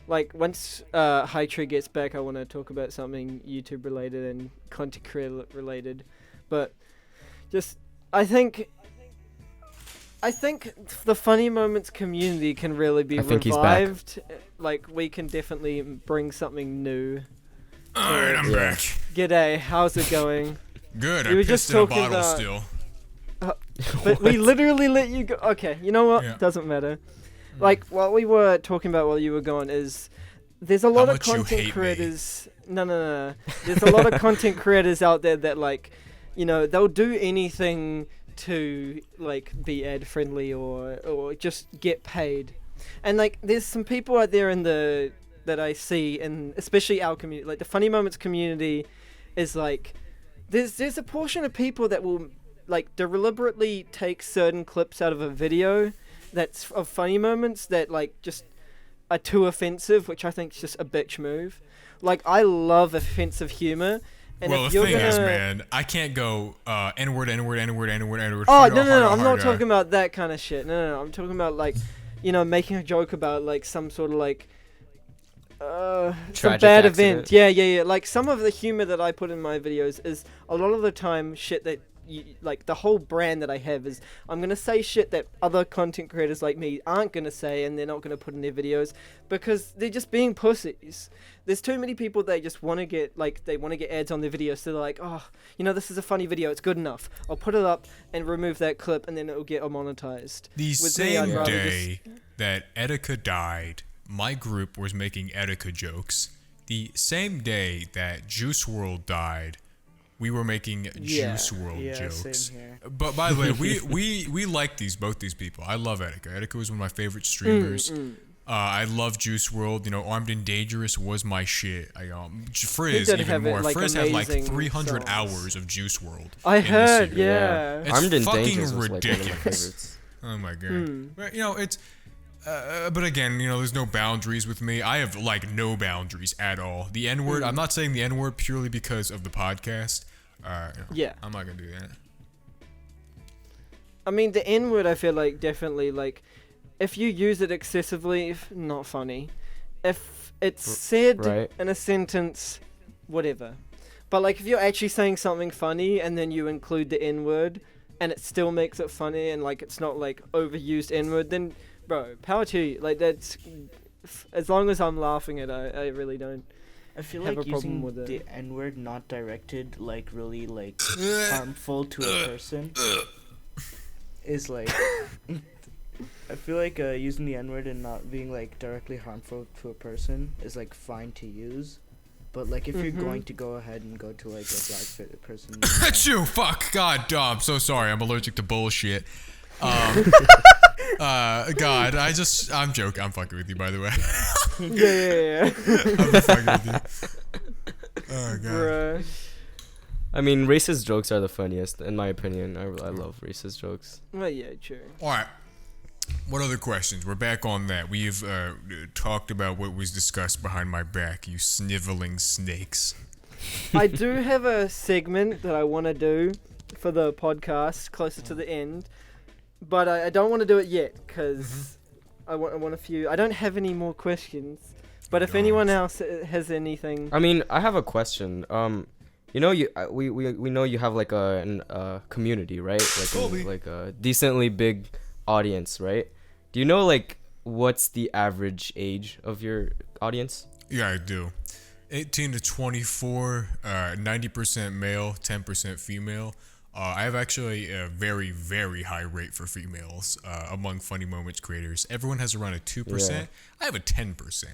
like once Hightree gets back, I want to talk about something YouTube related and content creator related. But just I think the funny moments community can really be revived. Like we can definitely bring something new. Alright, I'm back. G'day, how's it going? Good, We were I just pissed in a talking bottle about- still. But we literally let you go. Okay, you know what? Yeah. Doesn't matter. Like what we were talking about while you were gone is there's a lot of much you hate content me. creators. No. There's a lot of content creators out there that like, they'll do anything to like be ad friendly or just get paid. And like there's some people out there that I see, and especially our community, like the Funny Moments community is like there's a portion of people that will like deliberately take certain clips out of a video that's of funny moments that like just are too offensive, which I think is just a bitch move. Like I love offensive humor. And Well, if the you're thing gonna... is, man, I can't go N-word. Oh, no, I'm not talking about that kind of shit. No, I'm talking about like, making a joke about like some sort of like some Tragic bad accident. event. Yeah. Like some of the humor that I put in my videos is a lot of the time shit that like the whole brand that I have is I'm gonna say shit that other content creators like me aren't gonna say, and they're not gonna put in their videos because they're just being pussies. There's too many people that just want to get ads on their videos, so they're like, oh, this is a funny video, it's good enough, I'll put it up and remove that clip and then it'll get monetized. The With me, same I'd rather day that Etika died, my group was making Etika jokes. The same day that Juice World died, we were making Juice World jokes. Same here. But by the way, we like both these people. I love Etika. Etika was one of my favorite streamers. I love Juice World. Armed and Dangerous was my shit. Frizz did even have more. it, like, Frizz had like amazing 300 songs. hours of Juice World. I in the heard, series. yeah. It's Armed and fucking Dangerous was like one of my ridiculous. favorites. Oh my god. But it's. But again, there's no boundaries with me. I have like no boundaries at all. The N-word. I'm not saying the N-word purely because of the podcast. Yeah. I'm not gonna do that. I mean, the N-word, I feel like definitely like if you use it excessively, not funny. If it's said right. in a sentence, whatever. But like if you're actually saying something funny and then you include the N-word and it still makes it funny and like it's not like overused N-word, then bro, power to you. Like that's as long as I'm laughing at it, I really don't. I feel have like a problem using with it. the N-word not directed like really like harmful to a person is like I feel like using the N-word and not being like directly harmful to a person is like fine to use, but like if you're going to go ahead and go to like a black person, Achoo! Fuck! God, I'm so sorry. I'm allergic to bullshit. God, I'm joking. I'm fucking with you, by the way. Yeah. I'm fucking with you. Oh god. Bruh. I mean, racist jokes are the funniest, in my opinion. I love racist jokes. Well, yeah, true. All right. What other questions? We're back on that. We've talked about what was discussed behind my back. You sniveling snakes. I do have a segment that I want to do for the podcast closer to the end, but I don't want to do it yet because I want a few. I don't have any more questions, but if anyone else has anything, I mean, I have a question. We know you have like a community, right? Like a decently big audience, right? Do you know like what's the average age of your audience? Yeah, I do. 18 to 24, 90% male, 10% female. I have actually a very, very high rate for females among Funny Moments creators. Everyone has around a 2%. Yeah. I have a 10%.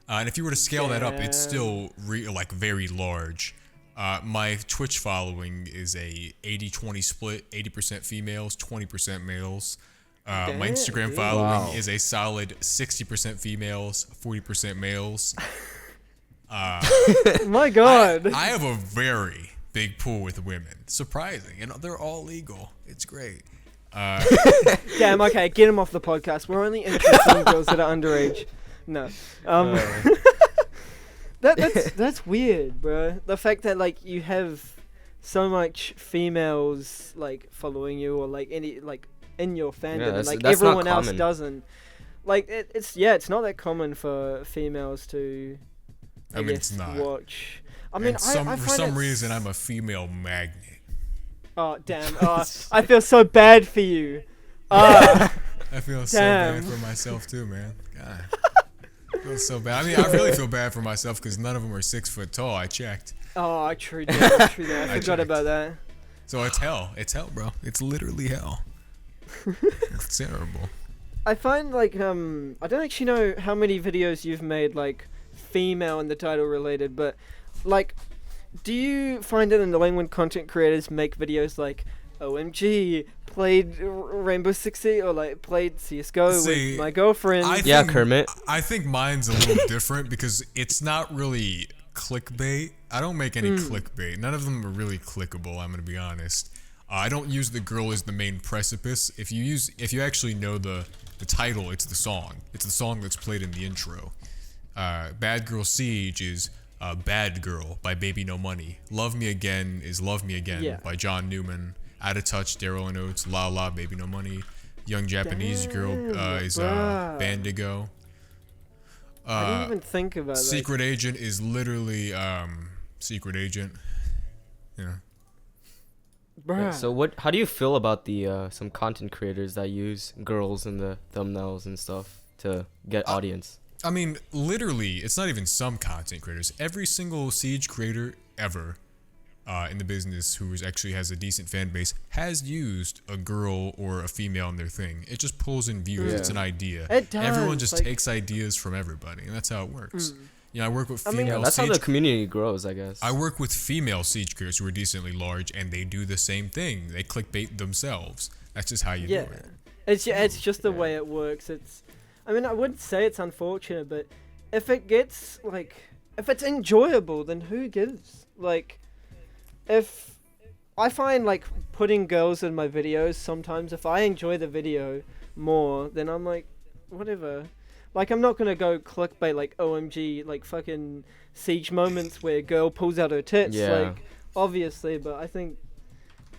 And if you were to scale that up, it's still very large. My Twitch following is a 80-20 split, 80% females, 20% males. My Instagram following is a solid 60% females, 40% males. My God. I have a very big pool with women. Surprising. And they're all legal. It's great. Damn, okay, get him off the podcast. We're only interested in girls that are underage. No. That's weird, bro. The fact that like you have so much females like following you or like any like in your fandom and like that's not everyone else common. doesn't. Like it's not that common for females to I mean, guess, it's not. watch. I mean, And I for find some it's- reason, I'm a female magnet. Oh damn! I feel so bad for you. Ah, I feel so Damn. bad for myself too, man. God. I feel so bad. I mean, I really feel bad for myself because none of them are 6 foot tall. I checked. oh, true that. True that. I I forgot checked. about that. So it's hell. It's hell, bro. It's literally hell. It's terrible. I find like I don't actually know how many videos you've made like female in the title related, but like, do you find it annoying when content creators make videos like OMG played Rainbow Six Siege or like played CS:GO See, with my girlfriend? Yeah, Kermit. I think mine's a little different because it's not really clickbait. I don't make any clickbait. None of them are really clickable. I'm gonna be honest. I don't use the girl as the main precipice. If you actually know the title, it's the song. It's the song that's played in the intro. Bad Girl Siege is Bad Girl by Baby No Money. Love Me Again is Love Me Again Yeah. by John Newman. Out of Touch, Daryl and Oates, La La, Baby No Money. Young Japanese Girl is bruh. Bandigo. I didn't even think about that. Secret Agent is literally Secret Agent. Yeah. Bruh. So how do you feel about the some content creators that use girls in the thumbnails and stuff to get audience? I mean, literally, it's not even some content creators. Every single Siege creator ever in the business who actually has a decent fan base has used a girl or a female in their thing. It just pulls in views. Yeah. It's an idea. It does, Everyone just like- takes ideas from everybody, and that's how it works. You know, I work with I mean- female Yeah, that's how Siege the community grows, I guess. I work with female Siege creators who are decently large, and they do the same thing. They clickbait themselves. That's just how you Yeah, do it. it's just the way it works. I mean, I wouldn't say it's unfortunate, but if it's enjoyable, then who gives? Like, if I find like putting girls in my videos sometimes, if I enjoy the video more, then I'm like, whatever. Like, I'm not gonna go clickbait like OMG, like fucking Siege moments where a girl pulls out her tits. Yeah. Like, obviously, but I think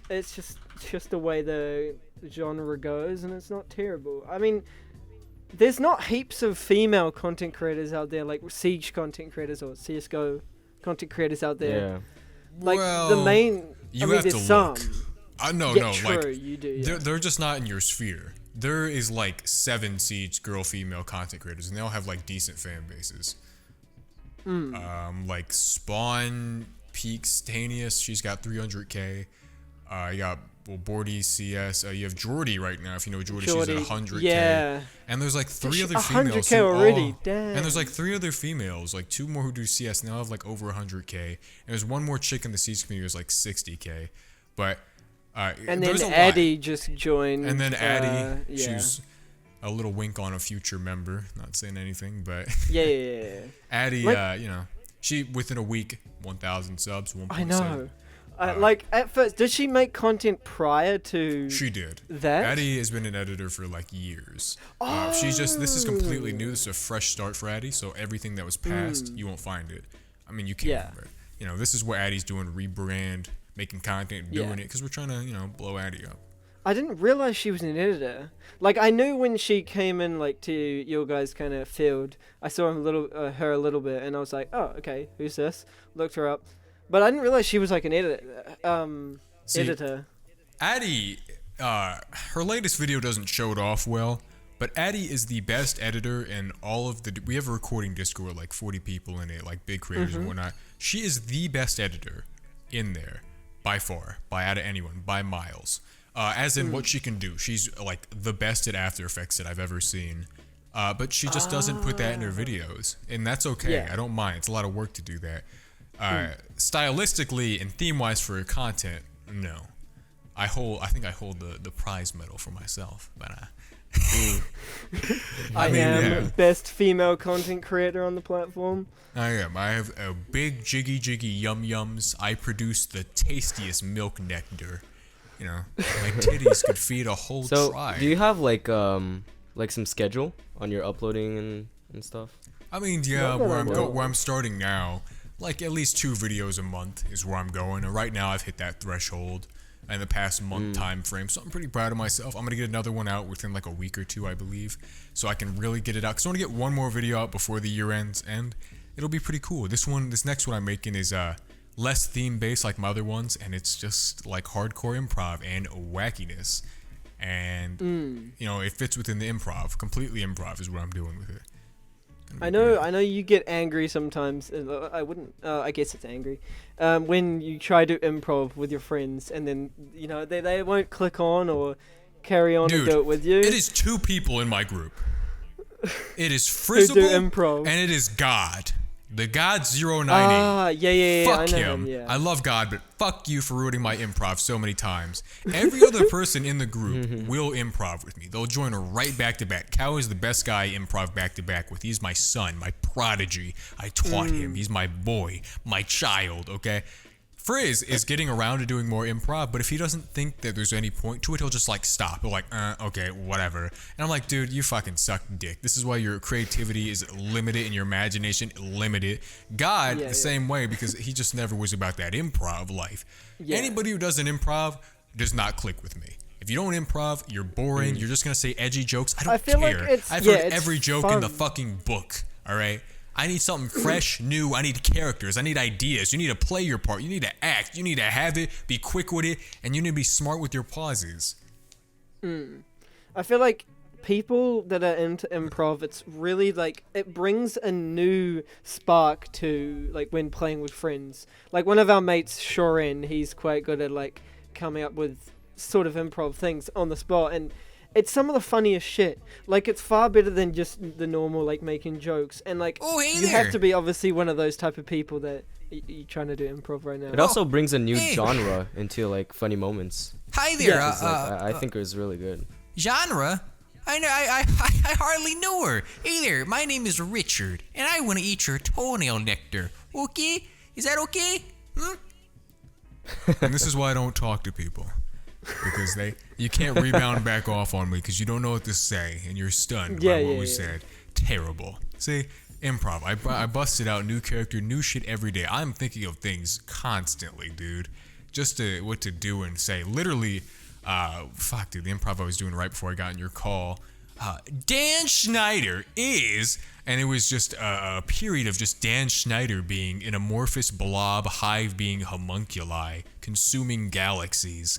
it's just the way the genre goes, and it's not terrible. I mean, there's not heaps of female content creators out there, like Siege content creators or CS:GO content creators out there. Yeah. Like the Well, main, you I mean, have there's to some. look. No, Yeah, no, true, like you do. Yeah. they're just not in your sphere. There is like 7 Siege female content creators, and they all have like decent fan bases. Like Spawn, Peaks, Tanius, she's got 300k. You got Bordy CS. You have Jordy right now. If you know Jordy, she's at 100k. Yeah. And there's like 3 She- other females. 100K who already, all- damn. And there's like 3 other females, like 2 more who do CS, and they all have like over 100k. And there's one more chick in the Siege community who's like 60k. But And there's then a lot. Addie just joined. And then Addie, yeah. she's a little wink on a future member. Not saying anything, but Yeah. Addie, Like- you know, she within a week 1,000 subs, 1.7. I know. Like at first, did she make content prior to She did. that? Addie has been an editor for like years. She's just this is completely new. This is a fresh start for Addie. So everything that was past, you won't find it. I mean, you can, Yeah. but you know, this is what Addie's doing: rebrand, making content, doing it because we're trying to, you know, blow Addie up. I didn't realize she was an editor. Like, I knew when she came in, like, to your guys' kind of field. I saw her a little bit, and I was like, oh, okay, who's this? Looked her up, but I didn't realize she was like an editor. See, Editor. Addie, her latest video doesn't show it off well, But Addie is the best editor in all of the. We have a recording Discord with like 40 people in it, like big creators and whatnot. She is the best editor in there by far, by out of anyone, by miles. As in what she can do. She's like the best at After Effects that I've ever seen. But she just doesn't put that in her videos, and that's okay. Yeah. I don't mind. It's a lot of work to do that. Stylistically and theme-wise for her content, no. I think I hold the prize medal for myself, but I am best female content creator on the platform. I am. I have a big jiggy yum yums. I produce the tastiest milk nectar. You know, my titties could feed a whole tribe. Do you have like some schedule on your uploading and stuff? I mean, yeah, where I'm starting now, like at least 2 videos a month is where I'm going. And right now I've hit that threshold in the past month time frame, so I'm pretty proud of myself. I'm gonna get another one out within like a week or 2, I believe, so I can really get it out. Cause I want to get one more video out before the year ends, and it'll be pretty cool. This next one I'm making is less theme based like my other ones, and it's just like hardcore improv and wackiness, and you know, it fits within the improv. Completely improv is what I'm doing with it. I know you get angry sometimes. I wouldn't. I guess it's angry when you try to improv with your friends, and then you know they won't click on or carry on and do it with you. It is 2 people in my group. It is Who do Frizzable improv. and it is God. The God 098. Yeah. Fuck I know him. yeah. I love God, but fuck you for ruining my improv so many times. Every other person in the group will improv with me. They'll join right back to back. Cow is the best guy I improv back to back with. He's my son, my prodigy. I taught him. He's my boy, my child, okay? Frizz is getting around to doing more improv, but if he doesn't think that there's any point to it, he'll just like stop. He'll like, okay, whatever. And I'm like, dude, you fucking suck dick. This is why your creativity is limited and your imagination limited. God, the same way, because he just never was about that improv life. Yeah. Anybody who does an improv does not click with me. If you don't improv, you're boring. You're just gonna say edgy jokes. I don't care. I've heard every joke in the fucking book. All right. I need something fresh, new. I need characters. I need ideas. You need to play your part. You need to act. You need to have it, be quick with it, and you need to be smart with your pauses. I feel like people that are into improv, it's really like it brings a new spark to like when playing with friends. Like one of our mates, Shorin, he's quite good at like coming up with sort of improv things on the spot, and it's some of the funniest shit. Like, it's far better than just the normal, like, making jokes. And, like, you have to be obviously one of those type of people that you're trying to do improv right now. It also brings a new genre into, like, funny moments. Hi there. I think it was really good. Genre? I hardly know her. Hey there, my name is Richard, and I want to eat your toenail nectar. Okay? Is that okay? And this is why I don't talk to people. Because you can't rebound back off on me because you don't know what to say and you're stunned by what was said. Terrible. See, improv. I busted out new character, new shit every day. I'm thinking of things constantly, dude. Just what to do and say. Literally, fuck, dude, the improv I was doing right before I got in your call. Dan Schneider is, and it was just a period of just Dan Schneider being an amorphous blob, hive being homunculi, consuming galaxies.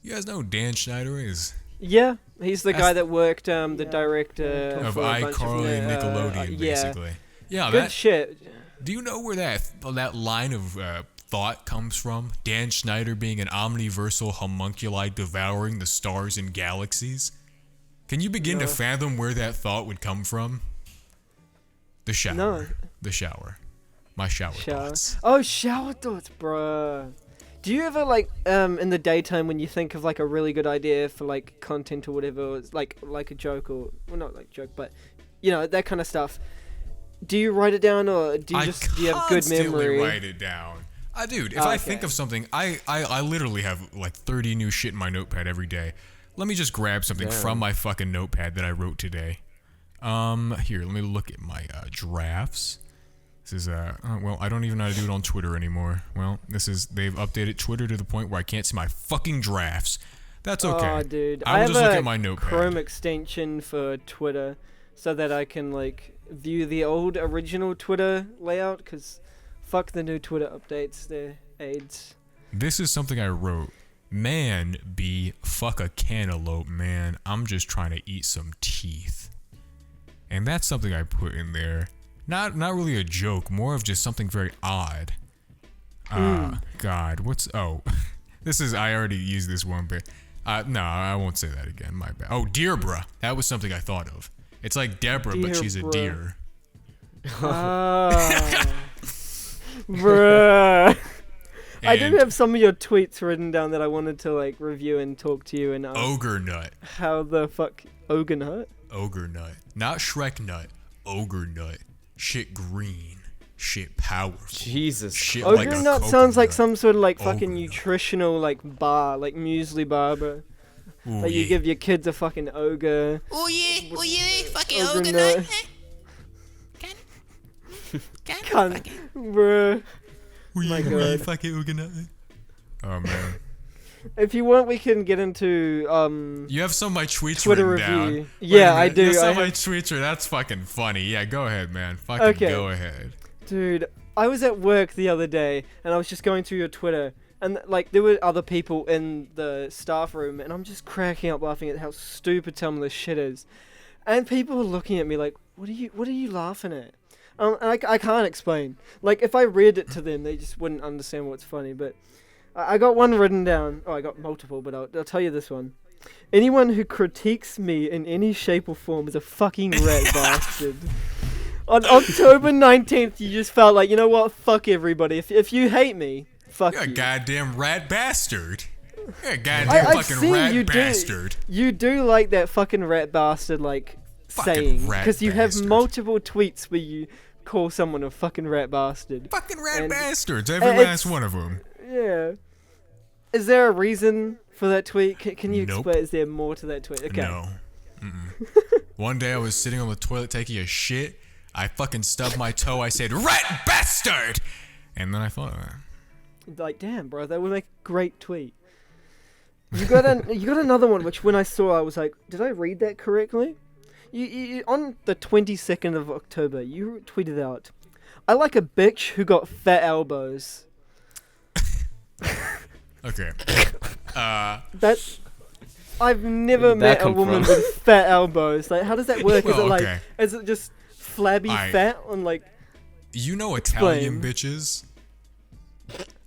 You guys know who Dan Schneider is? Yeah, he's the guy that worked the director of iCarly and Nickelodeon, basically. Yeah, good shit. Do you know where that line of thought comes from? Dan Schneider being an omniversal homunculi devouring the stars and galaxies? Can you begin to fathom where that thought would come from? The shower. No. The shower. My shower thoughts. Oh, shower thoughts, bruh. Do you ever, like, in the daytime when you think of, like, a really good idea for, like, content or whatever, or it's like a joke or, well, not like joke, but, you know, that kind of stuff. Do you write it down or do you have good memory? I write it down. Dude, if I think of something, I literally have, like, 30 new shit in my notepad every day. Let me just grab something from my fucking notepad that I wrote today. Here, let me look at my drafts. This is, well, I don't even know how to do it on Twitter anymore. Well, they've updated Twitter to the point where I can't see my fucking drafts. That's okay. Oh, dude. I will just look at my have a notepad. Chrome extension for Twitter so that I can, like, view the old original Twitter layout, because fuck the new Twitter updates. They're AIDS. This is something I wrote. Man, B, fuck a cantaloupe, man. I'm just trying to eat some teeth. And that's something I put in there. Not really a joke, more of just something very odd. God, this is, I already used this one, but, no, I won't say that again, my bad. Oh, Deerbra. That was something I thought of. It's like Deborah, but she's a deer. Ah. Bruh. I did have some of your tweets written down that I wanted to like review and talk to you and Ogre Nut. How the fuck Ogre Nut? Ogre Nut. Not Shrek Nut. Ogre Nut. Shit green. Shit powerful. Jesus. Shit Ogre like a Nut sounds like coconut. some sort of like Ogre fucking Nut. nutritional like bar, like muesli bar, bro. Ooh, Like you yeah. give your kids a fucking ogre. Oh yeah, fucking Ogre ogre nut. nut. Cunt, bruh. Wee, my wee, God. fucking Ogre Nut. Oh man. If you want, we can get into You have some of my tweets Twitter written down. review. Wait Yeah, a I minute. do. You have some I of my have- tweets are, that's fucking funny. Yeah, go ahead, man. Fucking Okay. go ahead. Dude, I was at work the other day and I was just going through your Twitter and like there were other people in the staff room and I'm just cracking up laughing at how stupid some of this shit is. And people were looking at me like, what are you laughing at? And I can't explain. Like if I read it to them, they just wouldn't understand what's funny. But I got one written down. Oh, I got multiple, but I'll tell you this one. Anyone who critiques me in any shape or form is a fucking rat bastard. On October 19th, you just felt like, you know what? Fuck everybody. If you hate me, fuck You're a you. goddamn rat bastard. You're a goddamn I've fucking seen rat you bastard. You do like that fucking rat bastard, like, Fucking saying. rat Because you have bastard. multiple tweets where you call someone a fucking rat bastard. Fucking rat And- bastards. Every and last it's- one of them. Yeah. Is there a reason for that tweet? Can you Nope. explain? Is there more to that tweet? Okay. No. Mm-mm. One day I was sitting on the toilet taking a shit. I fucking stubbed my toe. I said, rat bastard! And then I thought, Like, damn, bro, that would make a great tweet. You got another one, which when I saw, I was like, did I read that correctly? You on the 22nd of October, you tweeted out, I like a bitch who got fat elbows. okay. That's... I've never Where did that met a come woman from? with fat elbows. Like, how does that work? Is Well, it like, okay. is it just flabby Aight. fat on like... You know Italian Explain. bitches?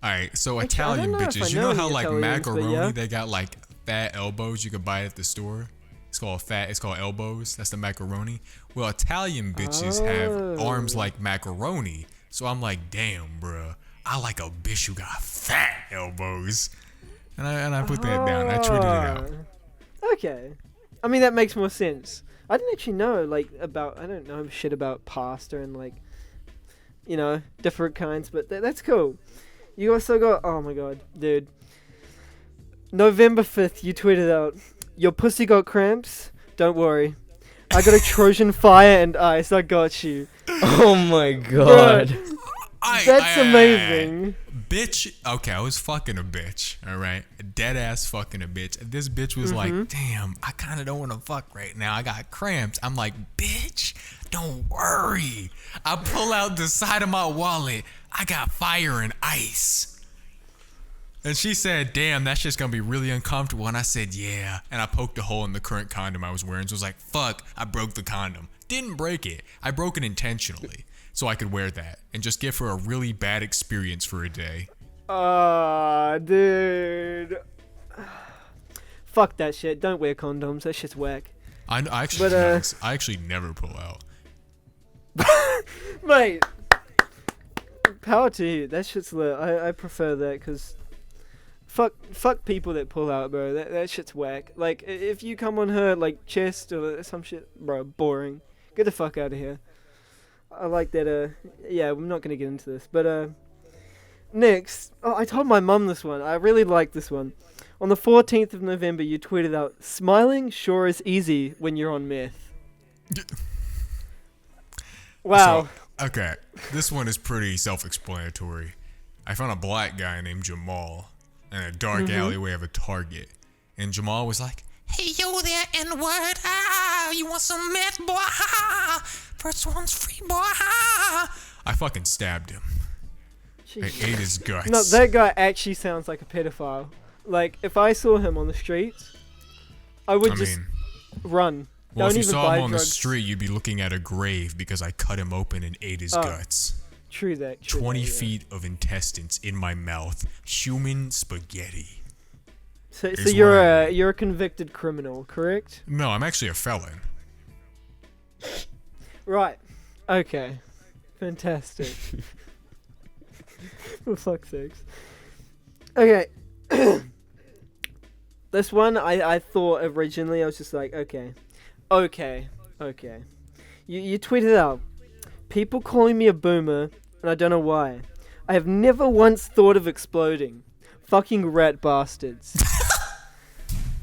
Alright, so I Italian don't know if I bitches, you know know any how like Italians, but macaroni, yeah. they got like fat elbows you could buy at the store? It's called elbows. That's the macaroni. Well, Italian bitches have arms Oh. like macaroni. So I'm like, damn, bruh. I like a bitch who got fat elbows. And I put that down. I tweeted it out. Okay. I mean, that makes more sense. I didn't actually know, like, I don't know shit about pasta and, like, you know, different kinds, but that's cool. You also got, oh my god, dude. November 5th, you tweeted out, your pussy got cramps? Don't worry. I got a Trojan fire and ice, I got you. Oh my god. That's amazing. Bitch, okay, I was fucking a bitch, alright? Dead ass fucking a bitch. This bitch was like, damn, I kinda don't wanna fuck right now. I got cramps. I'm like, bitch, don't worry. I pull out the side of my wallet. I got fire and ice. And she said, damn, that's just gonna be really uncomfortable. And I said, yeah. And I poked a hole in the current condom I was wearing. So I was like, fuck, I broke the condom. Didn't break it. I broke it intentionally. So I could wear that and just give her a really bad experience for a day. Dude. Fuck that shit. Don't wear condoms. That shit's whack. I actually, But, I actually never pull out. Mate. Power to you. That shit's lit. I prefer that because fuck people that pull out, bro. That shit's whack. Like, if you come on her, like, chest or some shit, bro, boring. Get the fuck out of here. I like that, yeah, we're not gonna get into this. But, next. Oh, I told my mum this one. I really like this one. On the 14th of November, you tweeted out, smiling sure is easy when you're on meth. Wow. So, okay, this one is pretty self-explanatory. I found a black guy named Jamal in a dark alleyway of a Target. And Jamal was like, Hey yo there, N-word, ah, you want some meth, boy, ah, first one's free, boy, ah. I fucking stabbed him. I ate his guts. No, that guy actually sounds like a pedophile. Like, if I saw him on the streets, I would I just mean, run. well, Don't if you even saw buy him on the drugs. street, you'd be looking at a grave because I cut him open and ate his Oh, guts. True that. True 20 that, yeah. feet of intestines in my mouth. Human spaghetti. So is you're what I you're a convicted criminal, correct? No, I'm actually a felon. Right. Okay. Fantastic. For fuck's sakes. Okay. This one, I thought originally, I was just like, okay. You tweeted out, people calling me a boomer, and I don't know why. I have never once thought of exploding. Fucking rat bastards.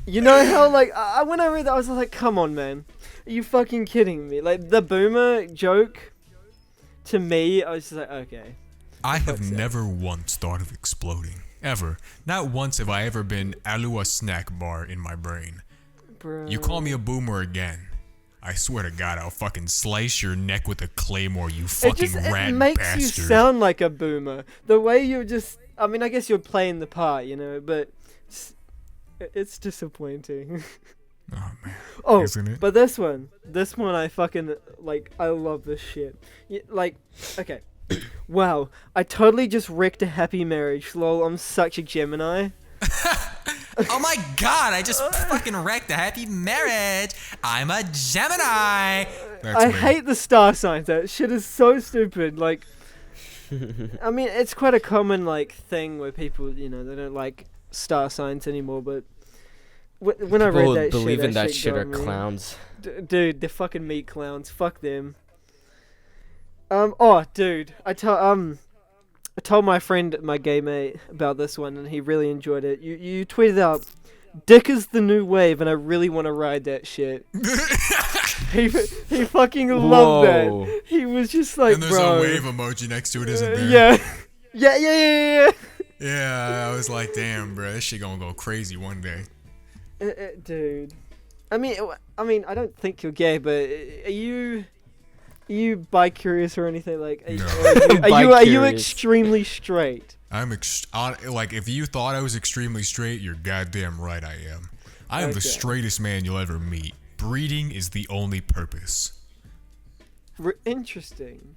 You know how, like, when I read that, I was like, come on, man. Are you fucking kidding me? Like, the boomer joke, to me, I was just like, okay. I have fuck's sake. never once thought of exploding. Ever. Not once have I ever been Alua snack bar in my brain. Bro. You call me a boomer again. I swear to God, I'll fucking slice your neck with a claymore, you fucking rat it makes bastard. you sound like a boomer. The way you're just, I mean, I guess you're playing the part, you know, but it's disappointing. Oh, man. Oh, Isn't it? but this one I fucking, like, I love this shit. Like, okay. Wow, I totally just wrecked a happy marriage. Lol, I'm such a Gemini. Oh my god, I just fucking wrecked a happy marriage. I'm a Gemini. That's I me. hate the star signs. That shit is so stupid. Like, I mean, it's quite a common, like, thing where people, you know, they don't like star signs anymore, but when I read People that believe in that shit got are me. clowns. Dude, they're fucking meat clowns. Fuck them. Oh, dude, I told my friend, my gay mate, about this one, and he really enjoyed it. You tweeted out, "Dick is the new wave," and I really want to ride that shit. he fucking loved Whoa. that. He was just like, And there's bro. a wave emoji next to it, isn't there? Yeah. Yeah, I was like, damn, bro, this shit gonna go crazy one day. Dude. I mean, I don't think you're gay, but are you bi-curious or anything? Like, are No. are you Bi-curious. extremely straight? I'm like, if you thought I was extremely straight, you're goddamn right I am. I am the Okay. straightest man you'll ever meet. Breeding is the only purpose. Interesting.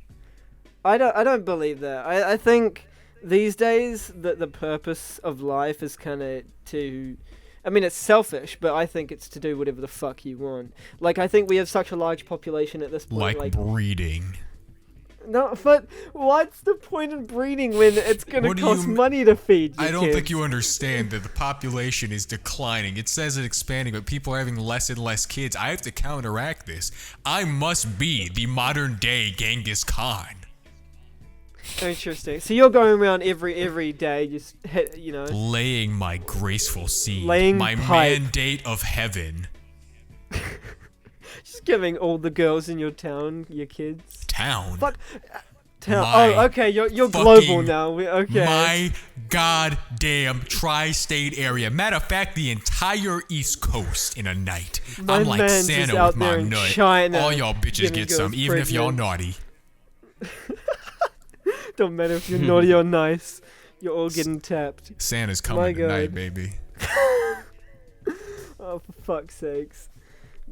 I don't believe that. I think these days that the purpose of life is kind of to, I mean, it's selfish, but I think it's to do whatever the fuck you want. Like, I think we have such a large population at this point. Like breeding. No, but what's the point in breeding when it's gonna What do cost you- money to feed your I don't kids? think you understand that the population is declining. It says it's expanding, but people are having less and less kids. I have to counteract this. I must be the modern day Genghis Khan. Interesting. So you're going around every day, just you know, Laying my graceful seed. Laying my pipe. mandate of heaven. just giving all the girls in your town your kids. Town. Fuck. Town. My Oh, okay. You're global fucking- now. Okay. My goddamn tri-state area. Matter of fact, the entire East Coast in a night. My I'm like man's Santa is out with my there in nut. China All y'all bitches giving get some, girls even if y'all pregnant. naughty. Don't matter if you're naughty or nice. You're all getting tapped. Santa's My coming tonight, God. baby. Oh, for fuck's sakes,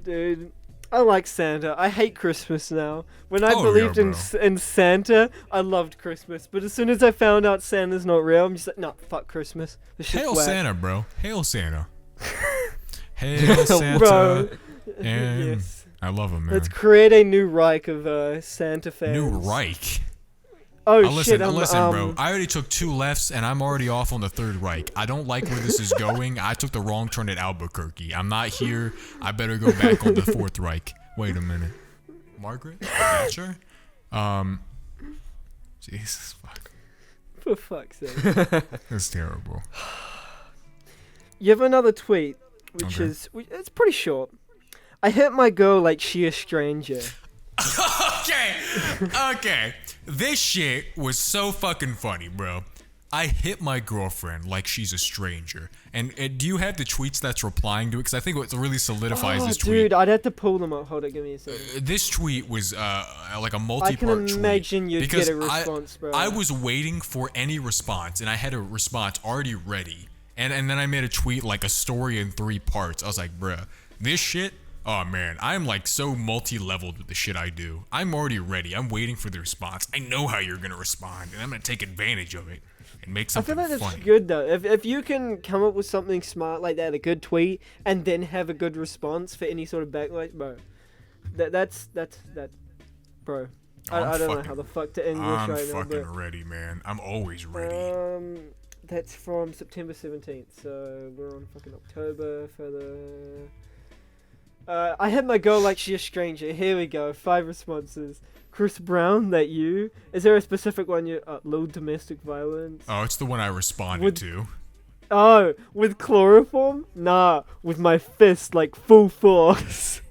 dude. I like Santa. I hate Christmas now. When I Oh, believed yeah, in bro. in Santa, I loved Christmas. But as soon as I found out Santa's not real, I'm just like, no, fuck Christmas. This shit's Hail whack. Santa, bro. Hail Santa. Hail Santa. Bro. And Yes. I love him, man. Let's create a new Reich of Santa fans. New Reich. Oh Listen, shit! listen, bro. I already took 2 lefts, and I'm already off on the 3rd Reich. I don't like where this is going. I took the wrong turn at Albuquerque. I'm not here. I better go back on the 4th Reich. Wait a minute. Margaret? Thatcher? Jesus, fuck. For fuck's sake. That's terrible. You have another tweet, which Okay. is it's pretty short. I hit my girl like she a stranger. Okay. This shit was so fucking funny, bro. I hit my girlfriend like she's a stranger. And do you have the tweets that's replying to it? Because I think what really solidifies Oh, this tweet. dude, I'd have to pull them up. Hold on, give me a second. This tweet was like a I multi-part can tweet. imagine you'd because get a response, bro. I was waiting for any response, and I had a response already ready. And then I made a tweet, like a story in 3 parts. I was like, bruh, this shit, oh man, I'm like so multi-leveled with the shit I do. I'm already ready. I'm waiting for the response. I know how you're gonna respond, and I'm gonna take advantage of it and make I something feel like that's funny. good though. If you can come up with something smart like that, a good tweet, and then have a good response for any sort of backlash, bro. That's bro. I don't know how the fuck to English I'm right now, fucking but ready, man. I'm always ready. that's from September 17th, so we're on fucking October for the. I had my girl like she a stranger. Here we go. 5 responses. Chris Brown, that you? Is there a specific one you? Low domestic violence. Oh, it's the one I responded Would- to. Oh, with chloroform? Nah, with my fist like full force.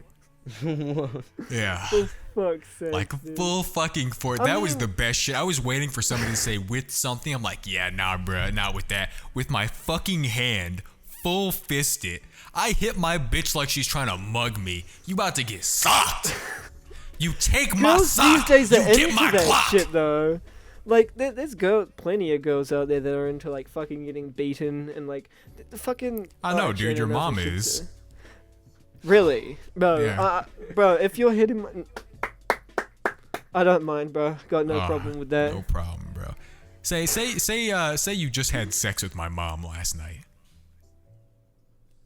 Yeah. Fuck's sake, Like dude. full fucking fort. That was the best shit. I was waiting for somebody to say with something. I'm like, yeah, nah, bruh, not with that. With my fucking hand, full fisted. I hit my bitch like she's trying to mug me. You about to get socked. You take my Girls sock. these days You are get into my that Glock. shit though. Like there's plenty of girls out there that are into like fucking getting beaten and like the fucking. I know, actually, dude. Your don't know if mom I should is. say. Really, bro? Yeah. Bro, if you're hitting my, I don't mind, bro. Got no Ah, problem with that. No problem, bro. Say you just had sex with my mom last night.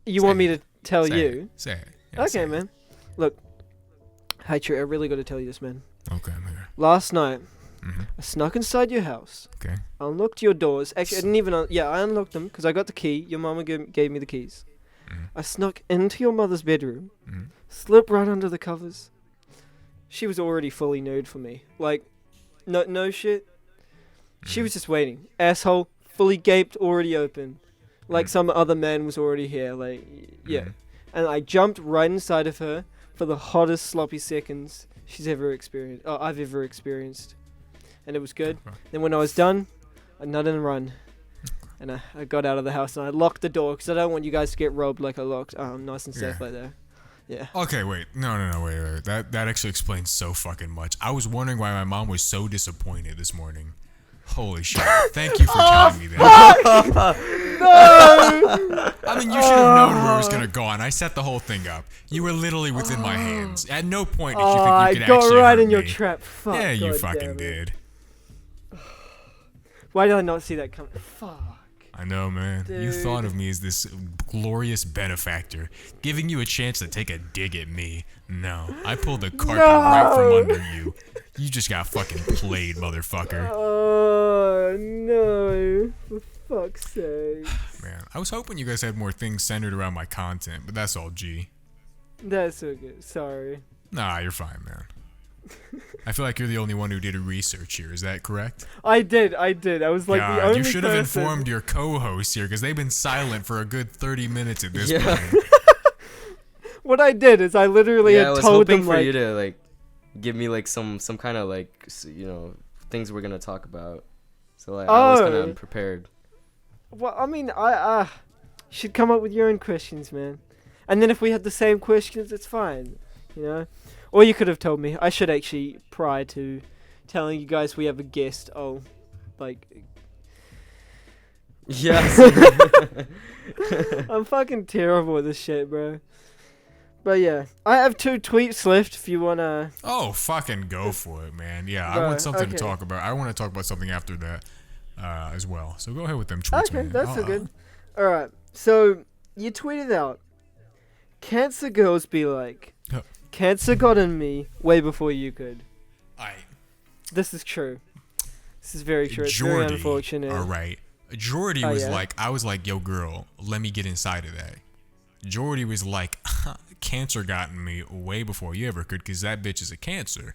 You want me to tell Say you? it. Say it. Yeah, say Okay, it. man. Look, Hightree, I really got to tell you this, man. Okay, man. Last night, Mhm. I snuck inside your house. Okay. I unlocked your doors. Actually, I didn't even. I unlocked them because I got the key. Your mama gave me the keys. I snuck into your mother's bedroom, slipped right under the covers. She was already fully nude for me. Like, no shit. She was just waiting. Asshole, fully gaped, already open. Like some other man was already here. Like, yeah. And I jumped right inside of her for the hottest sloppy seconds I've ever experienced. And it was good. Then when I was done, I nutted and run. And I got out of the house and I locked the door because I don't want you guys to get robbed like I locked. Nice and safe like that. Yeah. Okay, wait. No, wait. That actually explains so fucking much. I was wondering why my mom was so disappointed this morning. Holy shit. Thank you for telling me that. No! I mean, you should have known where it was going to go on. I set the whole thing up. You were literally within my hands. At no point did you think I you could got actually right hurt in your me. trap. Fuck. Yeah, you God fucking damn it. did. Why did I not see that coming? Fuck. I know, man. You thought of me as this glorious benefactor, giving you a chance to take a dig at me. No, I pulled the carpet right from under you. You just got fucking played, motherfucker. Oh, no. For fuck's sake. Man, I was hoping you guys had more things centered around my content, but that's all G. That's so good. Sorry. Nah, you're fine, man. I feel like you're the only one who did research here. Is that correct? I did. I was like the only you should have person. informed your co-hosts here because they've been silent for a good 30 minutes at this Yeah. point. What I did is I literally I had was told hoping them for like, you to like give me like some kind of like things we're gonna talk about. So like I was kind of unprepared. well, I mean, I should come up with your own questions, man. And then if we had the same questions, it's fine, you know. Or you could have told me. I should actually, prior to telling you guys we have a guest, Yes. I'm fucking terrible at this shit, bro. But yeah, I have 2 tweets left if you wanna. Oh, fucking go for it, man. Yeah, I Bro, want something to okay. talk about. I want to talk about something after that as well. So go ahead with them tweets, Okay, man. that's so good. Alright, so you tweeted out, cancer girls be like, Huh. cancer got in me way before you could. I This is true. This is very true. It's very Jordy, unfortunate. all right. Jordy Oh, was yeah? like, I was like, yo, girl, let me get inside of that. Jordy was like, cancer got in me way before you ever could, because that bitch is a cancer.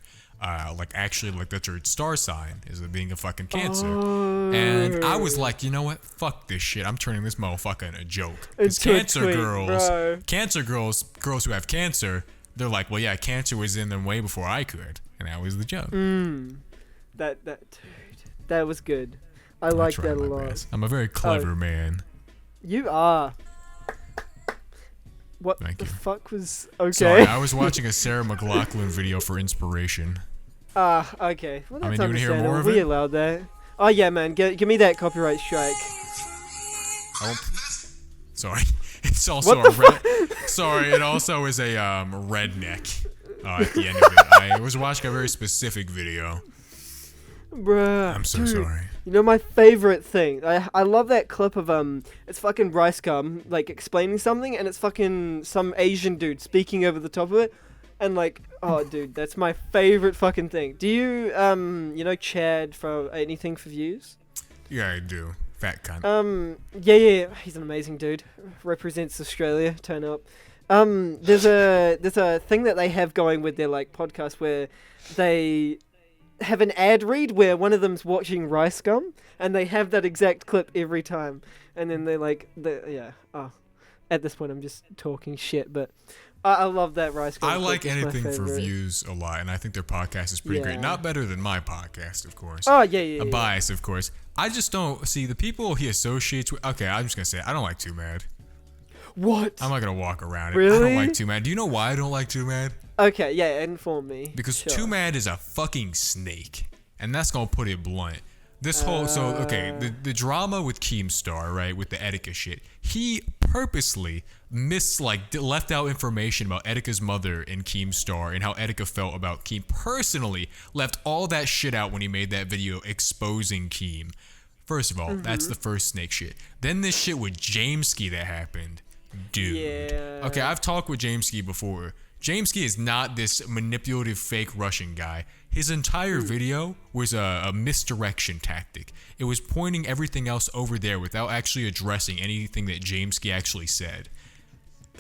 Actually, that's her star sign, is it being a fucking cancer. And I was like, you know what? Fuck this shit. I'm turning this motherfucker into a joke. Because Into a cancer tweet, girls, bro. girls who have cancer, they're like, well, yeah, cancer was in them way before I could. And that was the joke. Dude, that was good. I like tried that a my lot. best. I'm a very clever man. You are. What Thank the you. fuck was okay? Sorry, I was watching a Sarah McLachlan video for inspiration. Okay. Well, I that's mean, you wanna hear more understandable. of We it? allowed that. Oh yeah, man. Give me that copyright strike. Sorry, it's also What the Sorry, it also is a redneck. At the end of it, I was watching a very specific video. Bruh. I'm so dude, sorry. You know my favorite thing? I love that clip of it's fucking Rice Gum like explaining something, and it's fucking some Asian dude speaking over the top of it, and like, oh dude, that's my favorite fucking thing. Do you you know Chad from Anything for Views? Yeah, I do. Fat cunt. Yeah, he's an amazing dude. Represents Australia. Turn up. There's a thing that they have going with their like podcast where they have an ad read where one of them's watching Rice Gum, and they have that exact clip every time, and then they like at this point I'm just talking shit, but I love that Rice Gum I clip. like It's my Anything for favorite. Views a lot, and I think their podcast is pretty Yeah. great. Not better than my podcast, of course. Oh yeah. A bias, of course. I just don't see the people he associates with. Okay, I'm just gonna say I don't like Too Mad. What? I'm not gonna walk around it. I Really? don't like Too Mad. Do you know why I don't like Too Mad? Okay, yeah, inform me. Because Sure. Too Mad is a fucking snake, and that's gonna put it blunt. This whole the drama with Keemstar, right, with the Etika shit. He purposely left out information about Etika's mother and Keemstar and how Etika felt about Keem. Personally, left all that shit out when he made that video exposing Keem. First of all, that's the first snake shit. Then this shit with Jameski that happened, dude. Yeah. Okay, I've talked with Jameski before. Jameski is not this manipulative fake Russian guy. His entire video was a misdirection tactic. It was pointing everything else over there without actually addressing anything that Jameski actually said.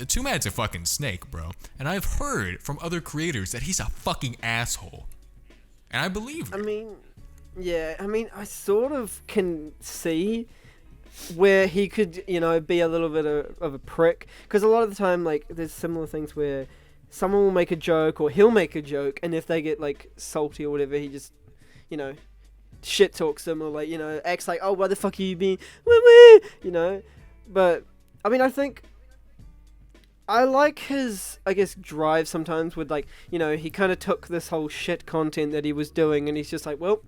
Too Mad's a fucking snake, bro. And I've heard from other creators that he's a fucking asshole. And I believe it. I sort of can see where he could, be a little bit of a prick. Because a lot of the time, like, there's similar things where someone will make a joke or he'll make a joke, and if they get, like, salty or whatever, he just, shit talks them or, like, acts like, oh, why the fuck are you being, But, I think I like his, drive sometimes with, like, he kind of took this whole shit content that he was doing, and he's just like, well,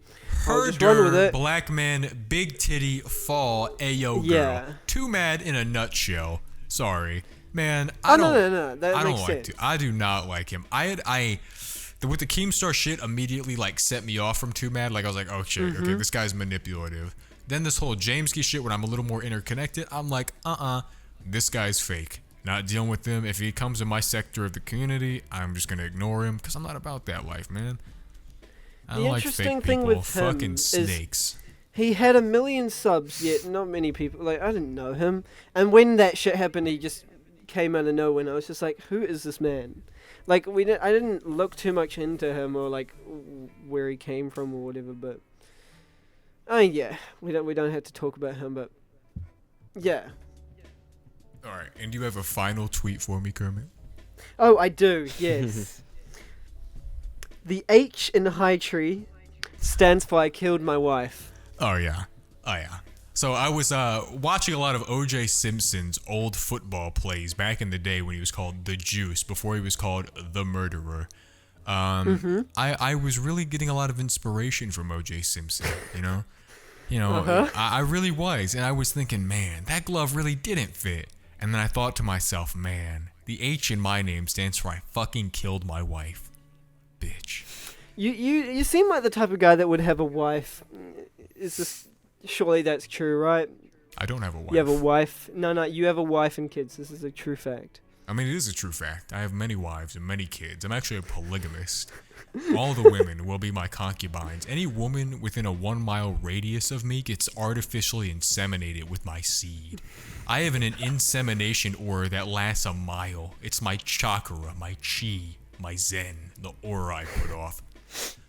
I'll just run with Herder, it. black man, big titty, fall, ayo girl. Yeah. Too Mad in a nutshell. Sorry. Man, Oh, I don't no, that I don't makes like sense. I do not like him. With the Keemstar shit immediately like set me off from Too Mad. Like I was like, oh shit, okay, this guy's manipulative. Then this whole Jameski shit when I'm a little more interconnected, I'm like, this guy's fake. Not dealing with him. If he comes in my sector of the community, I'm just gonna ignore him because I'm not about that life, man. I don't The like interesting fake thing people. with him Fucking is snakes. He had 1 million subs, yet not many people, like, I didn't know him. And when that shit happened, he just came out of nowhere, and I was just like, who is this man? Like, I didn't look too much into him or, like, where he came from or whatever, but... yeah, we don't have to talk about him, but... Yeah. Alright, and do you have a final tweet for me, Kermit? Oh, I do, yes. The H in Hightree stands for I killed my wife. Oh yeah. So I was watching a lot of O.J. Simpson's old football plays back in the day when he was called The Juice, before he was called The Murderer. I was really getting a lot of inspiration from O.J. Simpson, I really was, and I was thinking, man, that glove really didn't fit. And then I thought to myself, man, the H in my name stands for I fucking killed my wife. Bitch. You seem like the type of guy that would have a wife. Is this... Surely that's true, right? I don't have a wife. You have a wife. No, you have a wife and kids. This is a true fact. I mean, it is a true fact. I have many wives and many kids. I'm actually a polygamist. All the women will be my concubines. Any woman within a 1 mile radius of me gets artificially inseminated with my seed. I have an insemination aura that lasts a mile. It's my chakra, my chi, my zen, the aura I put off.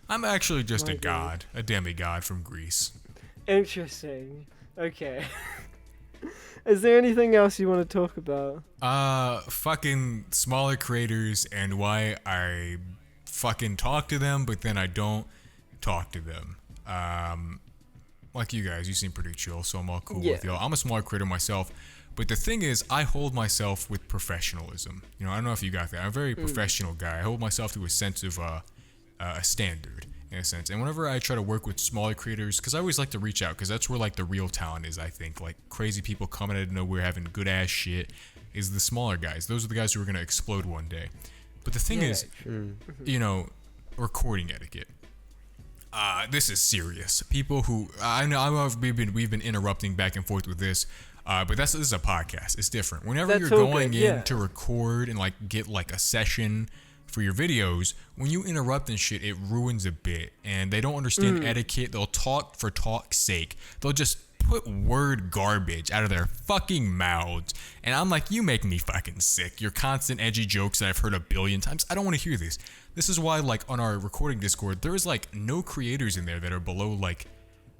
I'm actually just a god, a demigod from Greece. Interesting. Okay. Is there anything else you want to talk about? Fucking smaller creators and why I fucking talk to them, but then I don't talk to them. Like you guys, you seem pretty chill, so I'm all cool with y'all. I'm a small creator myself, but the thing is, I hold myself with professionalism. I don't know if you got that. I'm a very professional guy. I hold myself to a sense of a standard. in a sense. And whenever I try to work with smaller creators, because I always like to reach out, because that's where like the real talent is. I think like crazy people coming out of nowhere having good ass shit is the smaller guys. Those are the guys who are gonna explode one day. But the thing is, you know, recording etiquette. This is serious. People who I know we've been interrupting back and forth with this, but this is a podcast. It's different. Whenever That's you're okay, going in yeah. to record and like get like a session for your videos, when you interrupt and shit, it ruins a bit. And they don't understand etiquette. They'll talk for talk's sake. They'll just put word garbage out of their fucking mouths. And I'm like, you make me fucking sick. Your constant edgy jokes that I've heard a billion times. I don't want to hear this. This is why, like, on our recording Discord, there is like no creators in there that are below like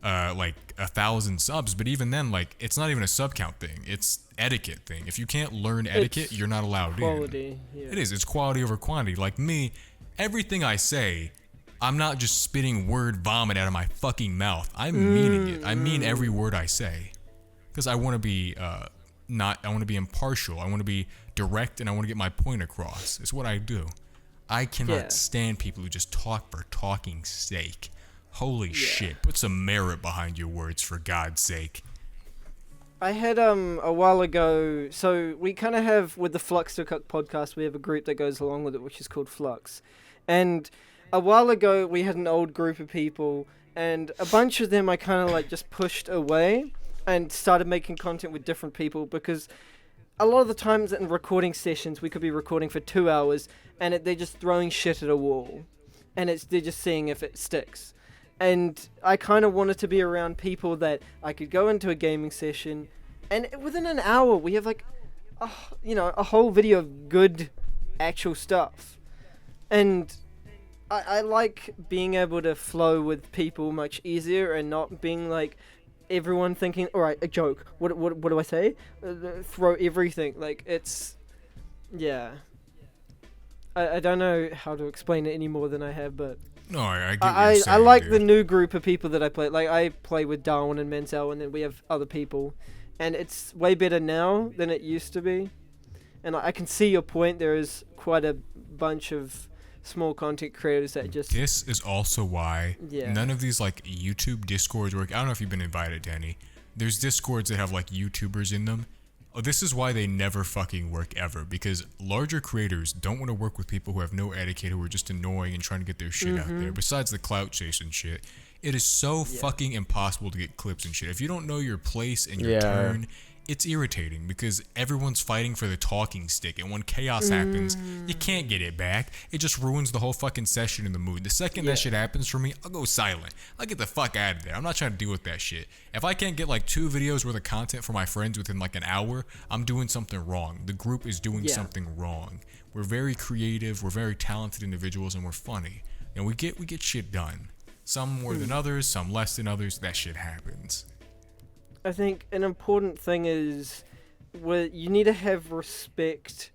1,000 subs. But even then, like, it's not even a sub count thing. It's etiquette thing. If you can't learn etiquette, It's you're not allowed quality, in. yeah. It is. It's quality over quantity. Like me, everything I say, I'm not just spitting word vomit out of my fucking mouth. I'm meaning it. I mean every word I say, because I want to be I want to be impartial. I want to be direct, and I want to get my point across. It's what I do. I cannot Yeah. stand people who just talk for talking's sake. Holy shit! Put some merit behind your words, for God's sake. I had a while ago, so we kind of have, with the Fluxtacuck podcast, we have a group that goes along with it, which is called Flux. And a while ago, we had an old group of people, and a bunch of them I kind of like just pushed away and started making content with different people, because a lot of the times in recording sessions, we could be recording for 2 hours, and they're just throwing shit at a wall, and they're just seeing if it sticks. And I kind of wanted to be around people that I could go into a gaming session, and within an hour we have like, a whole video of good, actual stuff. And I like being able to flow with people much easier, and not being like everyone thinking, all right, a joke. What do I say? Throw everything. Like yeah. I don't know how to explain it any more than I have, but. No, I get what you're I saying, like dude. the new group of people that I play. Like, I play with Darwin and Menzel, and then we have other people. And it's way better now than it used to be. And I can see your point. There is quite a bunch of small content creators that just... This is also why Yeah. none of these like YouTube Discords work. I don't know if you've been invited to any. There's Discords that have like YouTubers in them. Oh, this is why they never fucking work ever, because larger creators don't want to work with people who have no etiquette, who are just annoying and trying to get their shit out there. Besides the clout chase and shit, it is so fucking impossible to get clips and shit. If you don't know your place and your turn, it's irritating, because everyone's fighting for the talking stick, and when chaos happens, you can't get it back. It just ruins the whole fucking session and the mood. The second that shit happens for me, I'll go silent. I'll get the fuck out of there. I'm not trying to deal with that shit. If I can't get like 2 videos worth of content for my friends within like an hour, I'm doing something wrong. The group is doing something wrong. We're very creative, we're very talented individuals, and we're funny. And we get shit done. Some more than others, some less than others. That shit happens. I think an important thing is you need to have respect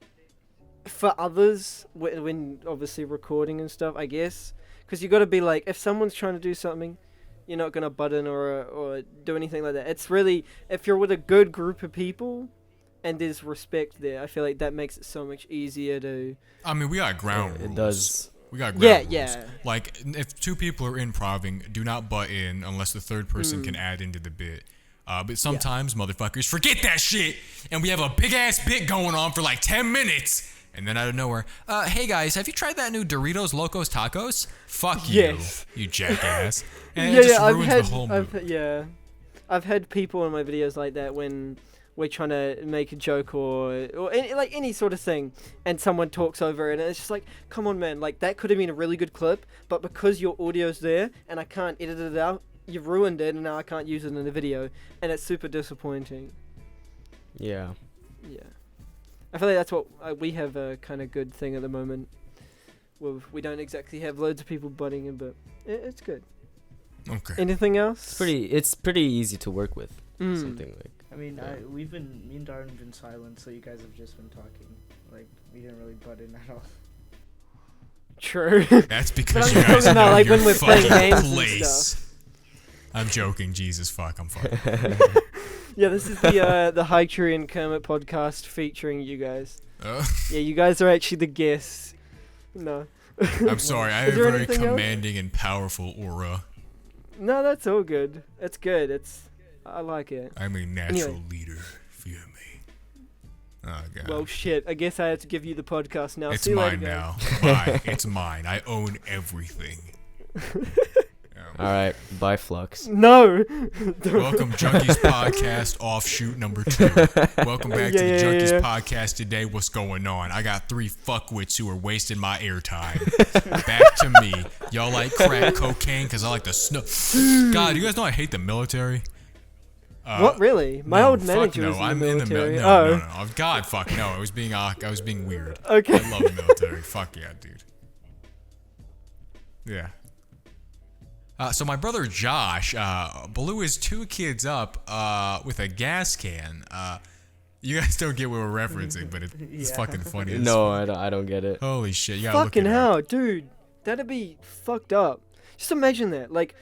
for others when obviously recording and stuff, I guess. Because you got to be like, if someone's trying to do something, you're not going to butt in or do anything like that. It's really, if you're with a good group of people and there's respect there, I feel like that makes it so much easier to... I mean, we got ground rules. It does. We got ground rules. Yeah. Like, if 2 people are improving, do not butt in unless the third person can add into the bit. But sometimes motherfuckers forget that shit, and we have a big ass bit going on for like 10 minutes, and then out of nowhere, hey guys, have you tried that new Doritos Locos Tacos? Fuck you, Yes. you jackass. And it just ruins the whole mood. I've had people in my videos like that when we're trying to make a joke or any sort of thing, and someone talks over it, and it's just like, come on, man, like that could have been a really good clip, but because your audio's there and I can't edit it out, you've ruined it, and now I can't use it in the video, and it's super disappointing. Yeah. I feel like that's what we have a kind of good thing at the moment. We don't exactly have loads of people butting in, but it's good. Okay. Anything else? It's pretty easy to work with. Mm. Something like. I mean, me and Darwin have been silent, so you guys have just been talking. Like, we didn't really butt in at all. True. That's because But you I'm guys talking know about, like, your when we're playing fucking games and place. stuff. I'm joking. Jesus fuck. I'm fucking. Yeah, this is the Hightree and Kermit podcast featuring you guys. Uh, Yeah, you guys are actually the guests. No. I'm sorry, I have Is a there very anything else? commanding and powerful aura. No, that's all good. It's good. I like it. I'm a natural Anyway. leader. Fear me. Oh god. Well, shit. I guess I have to give you the podcast now. it's See you later, mine guys. now. Mine. It's mine. I own everything. All right, bye, Flux. No. Welcome, Junkies Podcast offshoot number 2. Welcome back to the Yeah. Junkies Podcast today. What's going on? I got 3 fuckwits who are wasting my airtime. Back to me. Y'all like crack cocaine? Because I like to snuff. God, you guys know I hate the military? What really? My No, old fuck manager no. was in the I'm military. in the Oh. no. God, fuck no. I was being weird. Okay. I love the military. Fuck yeah, dude. Yeah. So my brother Josh blew his 2 kids up with a gas can. You guys don't get what we're referencing, but it's Yeah. fucking funny. No, I don't get it. Holy shit! You gotta look Fucking it up. hell, dude. That'd be fucked up. Just imagine that. Like,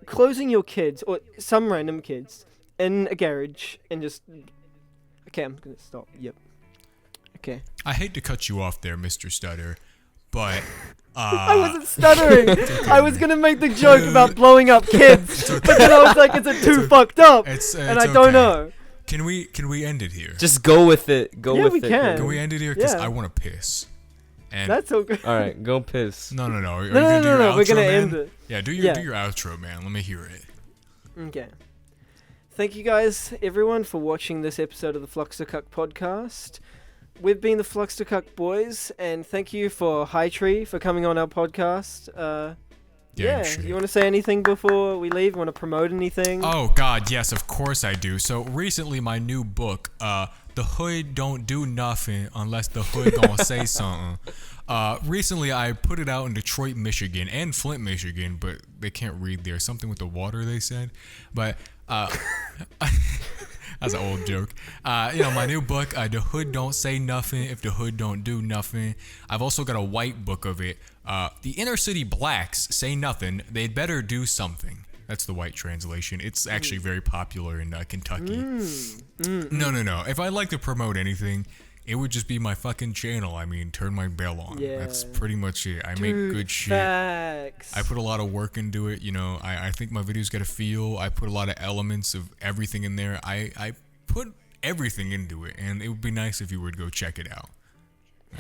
closing your kids, or some random kids, in a garage and just... Okay, I'm gonna stop. Yep. Okay. I hate to cut you off there, Mr. Stutter, but I wasn't stuttering. I was gonna make the joke about blowing up kids, but then I was like, is it too fucked up? it's And I don't okay. know. Can we end it here? Just go with it. Go Yeah, with we it. can. man. Can we end it here? Because Yeah. I want to piss. And That's all good. All right, go piss. no. Are you No, gonna do your no. We're outro, gonna man? end it. Yeah, do Yeah. your outro, man. Let me hear it. Okay. Thank you guys, everyone, for watching this episode of the Fluxtacuck podcast. We've been the Fluxtacuck boys, and thank you for Hightree for coming on our podcast. Yeah, shit. you want to say anything before we leave? Want to promote anything? Oh God, yes, of course I do. So recently, my new book, "The Hood Don't Do Nothing Unless the Hood Gonna Say Something." Recently, I put it out in Detroit, Michigan, and Flint, Michigan, but they can't read there. Something with the water, they said. But that's an old joke. My new book, "The Hood Don't Say Nothing If the Hood Don't Do Nothing." I've also got a white book of it. "The Inner City Blacks Say Nothing, They'd Better Do Something." That's the white translation. It's actually very popular in Kentucky. No. If I'd like to promote anything, it would just be my fucking channel. I mean, turn my bell on. Yeah. That's pretty much it. I make Dude, good shit. Facts. I put a lot of work into it. I think my videos got a feel. I put a lot of elements of everything in there. I put everything into it, and it would be nice if you would go check it out.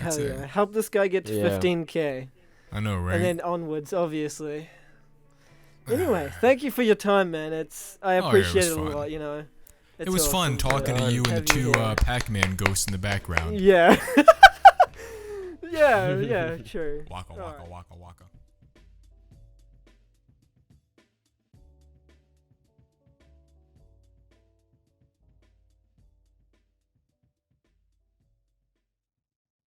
That's Hell it. yeah. Help this guy get to Yeah. 15K. I know, right? And then onwards, obviously. Anyway, thank you for your time, man. I yeah, it appreciate was it a fun. lot, It was fun awesome talking to you and the have you 2 here. Pac-Man ghosts in the background. Yeah. yeah, true. Waka, All waka, right. waka, waka.